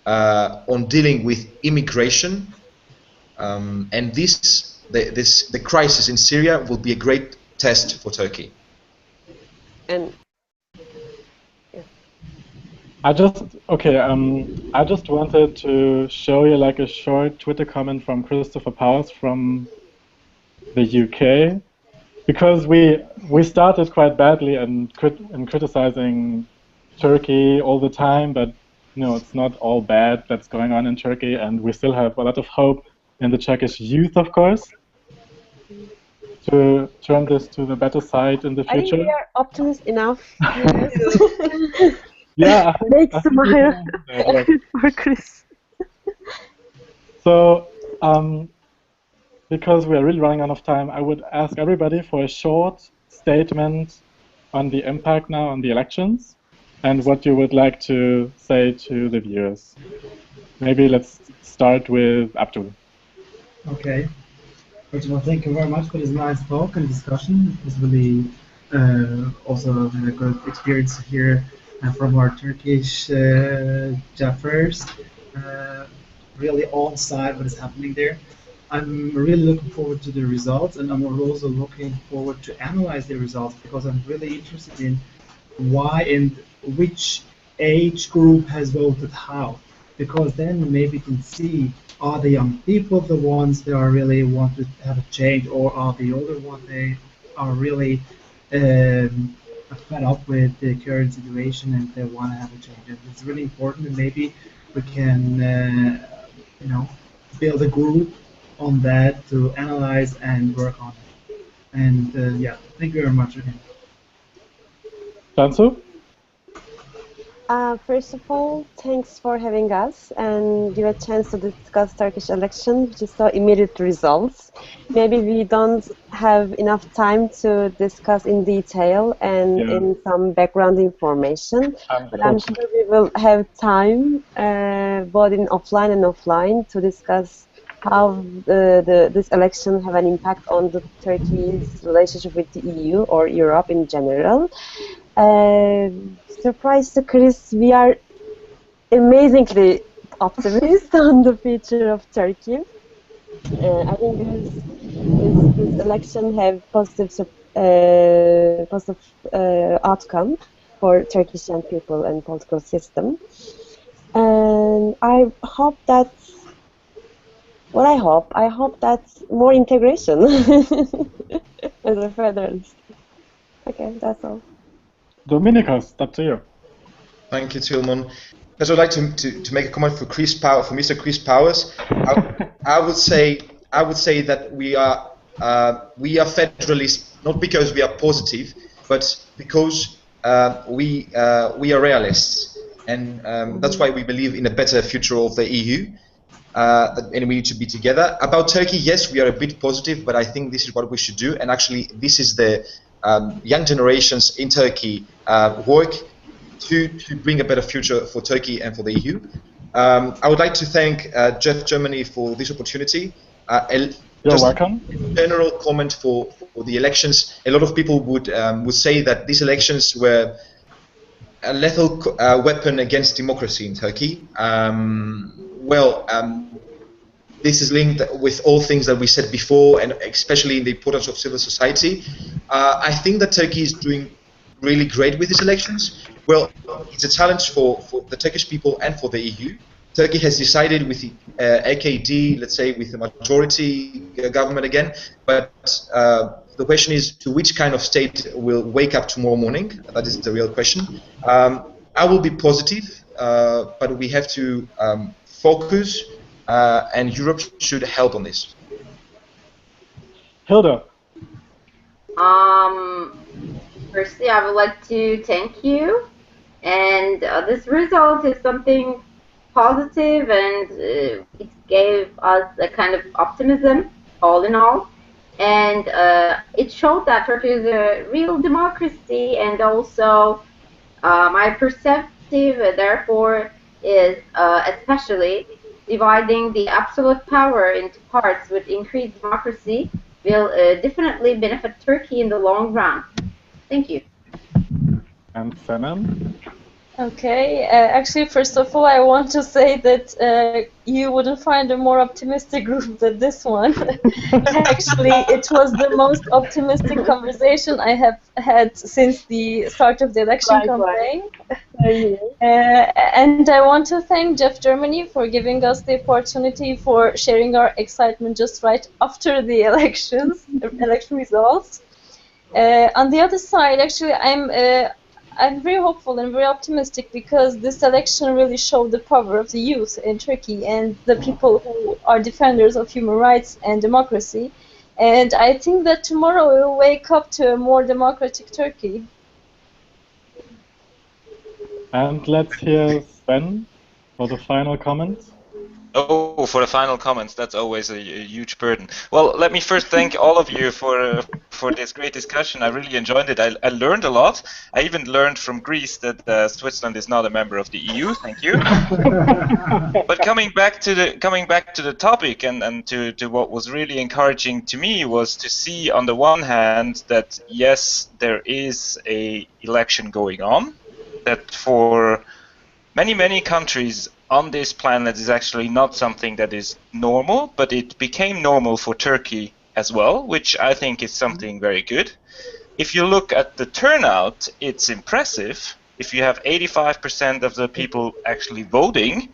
[SPEAKER 4] on dealing with immigration. And the crisis in Syria will be a great test for Turkey.
[SPEAKER 3] And
[SPEAKER 1] I just wanted to show you like a short Twitter comment from Christopher Powers from the UK, because we started quite badly and criticizing Turkey all the time, but it's not all bad that's going on in Turkey, and we still have a lot of hope in the Turkish youth, of course, to turn this to the better side in the future.
[SPEAKER 3] I think we are optimistic enough.
[SPEAKER 1] Yeah,
[SPEAKER 3] Make smile for Chris.
[SPEAKER 1] So, because we are really running out of time, I would ask everybody for a short statement on the impact now on the elections and what you would like to say to the viewers. Maybe let's start with Abdul.
[SPEAKER 2] Okay. First of all, thank you very much for this nice talk and discussion. It was really also a good experience to hear from our Turkish JEFers, really on side what is happening there. I'm really looking forward to the results, and I'm also looking forward to analyze the results, because I'm really interested in why and which age group has voted how, because then maybe we can see, are the young people the ones that are really want to have a change, or are the older ones they are really fed up with the current situation and they want to have a change. And it's really important, and maybe we can, you know, build a group on that to analyze and work on it. And yeah, thank you very much again.
[SPEAKER 1] Cansu?
[SPEAKER 3] First of all, thanks for having us and give a chance to discuss Turkish election, which is so immediate results. Maybe we don't have enough time to discuss in detail and in some background information, but I'm sure we will have time, both in offline and offline, to discuss how this election have an impact on the Turkey's relationship with the EU or Europe in general. Surprise to Chris, we are amazingly optimistic on the future of Turkey. I think this election have positive outcome for Turkish young people and political system. And I hope that, I hope that's more integration as a federalist. Okay, that's all.
[SPEAKER 1] Dominikos, up to you.
[SPEAKER 4] Thank you, Tilmann. First, I'd like to make a comment for Chris Power, for Mr. Chris Powers. I would say that we are federalists not because we are positive, but because we are realists, and that's why we believe in a better future of the EU, and we need to be together. About Turkey, yes, we are a bit positive, but I think this is what we should do, and actually, this is the young generations in Turkey work to bring a better future for Turkey and for the EU. I would like to thank JEF Germany for this opportunity.
[SPEAKER 1] You're welcome.
[SPEAKER 4] A general comment for the elections. A lot of people would say that these elections were a lethal weapon against democracy in Turkey. This is linked with all things that we said before, and especially in the importance of civil society. I think that Turkey is doing really great with these elections. Well, it's a challenge for the Turkish people and for the EU. Turkey has decided with the AKD, let's say, with the majority government again, but the question is to which kind of state will wake up tomorrow morning. That is the real question. I will be positive, but we have to focus, and Europe should help on this.
[SPEAKER 1] Hilda.
[SPEAKER 5] Firstly, I would like to thank you, and this result is something positive, and it gave us a kind of optimism, all in all, and it showed that Turkey is a real democracy, and also my perspective, therefore, is especially dividing the absolute power into parts with increased democracy will definitely benefit Turkey in the long run. Thank you.
[SPEAKER 1] And Senem?
[SPEAKER 6] Okay, actually, first of all, I want to say that you wouldn't find a more optimistic group than this one. Actually, it was the most optimistic conversation I have had since the start of the election campaign. And I want to thank JEF Germany for giving us the opportunity for sharing our excitement just right after the election results. On the other side, actually, I'm very hopeful and very optimistic because this election really showed the power of the youth in Turkey and the people who are defenders of human rights and democracy. And I think that tomorrow we will wake up to a more democratic Turkey.
[SPEAKER 1] And let's hear Sven for the final comments.
[SPEAKER 7] Oh, for the final comments, that's always a huge burden. Well, let me first thank all of you for this great discussion. I really enjoyed it. I learned a lot. I even learned from Greece that Switzerland is not a member of the EU. Thank you. But coming back to the topic and to what was really encouraging to me was to see on the one hand that yes, there is a election going on, that for many countries on this planet is actually not something that is normal, but it became normal for Turkey as well, which I think is something very good. If you look at the turnout, it's impressive. If you have 85% of the people actually voting,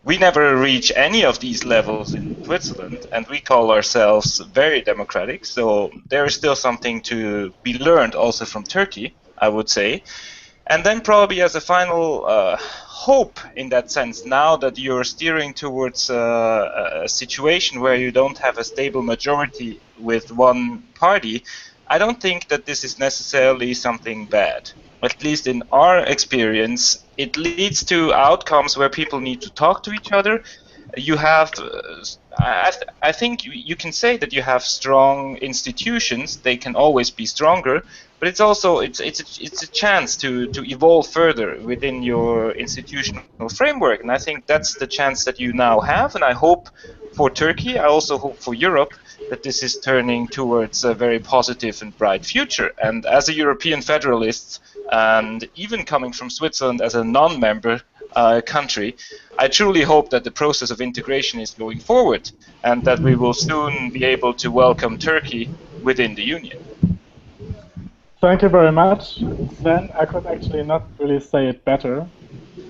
[SPEAKER 7] we never reach any of these levels in Switzerland, and we call ourselves very democratic, so there is still something to be learned also from Turkey. I would say. And then probably as a final hope in that sense, now that you're steering towards a situation where you don't have a stable majority with one party, I don't think that this is necessarily something bad. At least in our experience, it leads to outcomes where people need to talk to each other. You have, I think you can say that you have strong institutions. They can always be stronger, but it's also it's a chance to evolve further within your institutional framework. And I think that's the chance that you now have. And I hope for Turkey, I also hope for Europe, that this is turning towards a very positive and bright future. And as a European federalist, and even coming from Switzerland as a non-member country, I truly hope that the process of integration is going forward and that we will soon be able to welcome Turkey within the Union.
[SPEAKER 1] Thank you very much, Sven. I could actually not really say it better.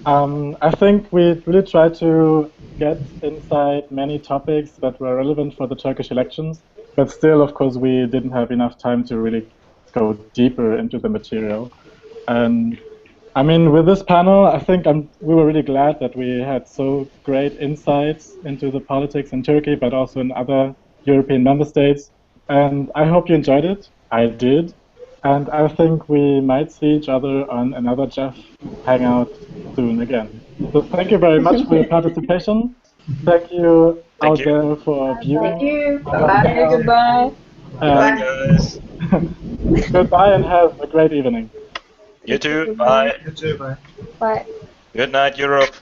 [SPEAKER 1] I think we really tried to get inside many topics that were relevant for the Turkish elections, but still, of course, we didn't have enough time to really go deeper into the material. And I mean, with this panel, I think we were really glad that we had so great insights into the politics in Turkey, but also in other European member states. And I hope you enjoyed it. I did. And I think we might see each other on another JEF Hangout soon again. So thank you very much for your participation. Thank you out there for viewing.
[SPEAKER 5] Thank you.
[SPEAKER 6] Bye. Goodbye.
[SPEAKER 7] Bye, guys.
[SPEAKER 1] Goodbye and have a great evening.
[SPEAKER 7] You too. Bye.
[SPEAKER 2] You too, bye.
[SPEAKER 6] Bye.
[SPEAKER 7] Good night, Europe.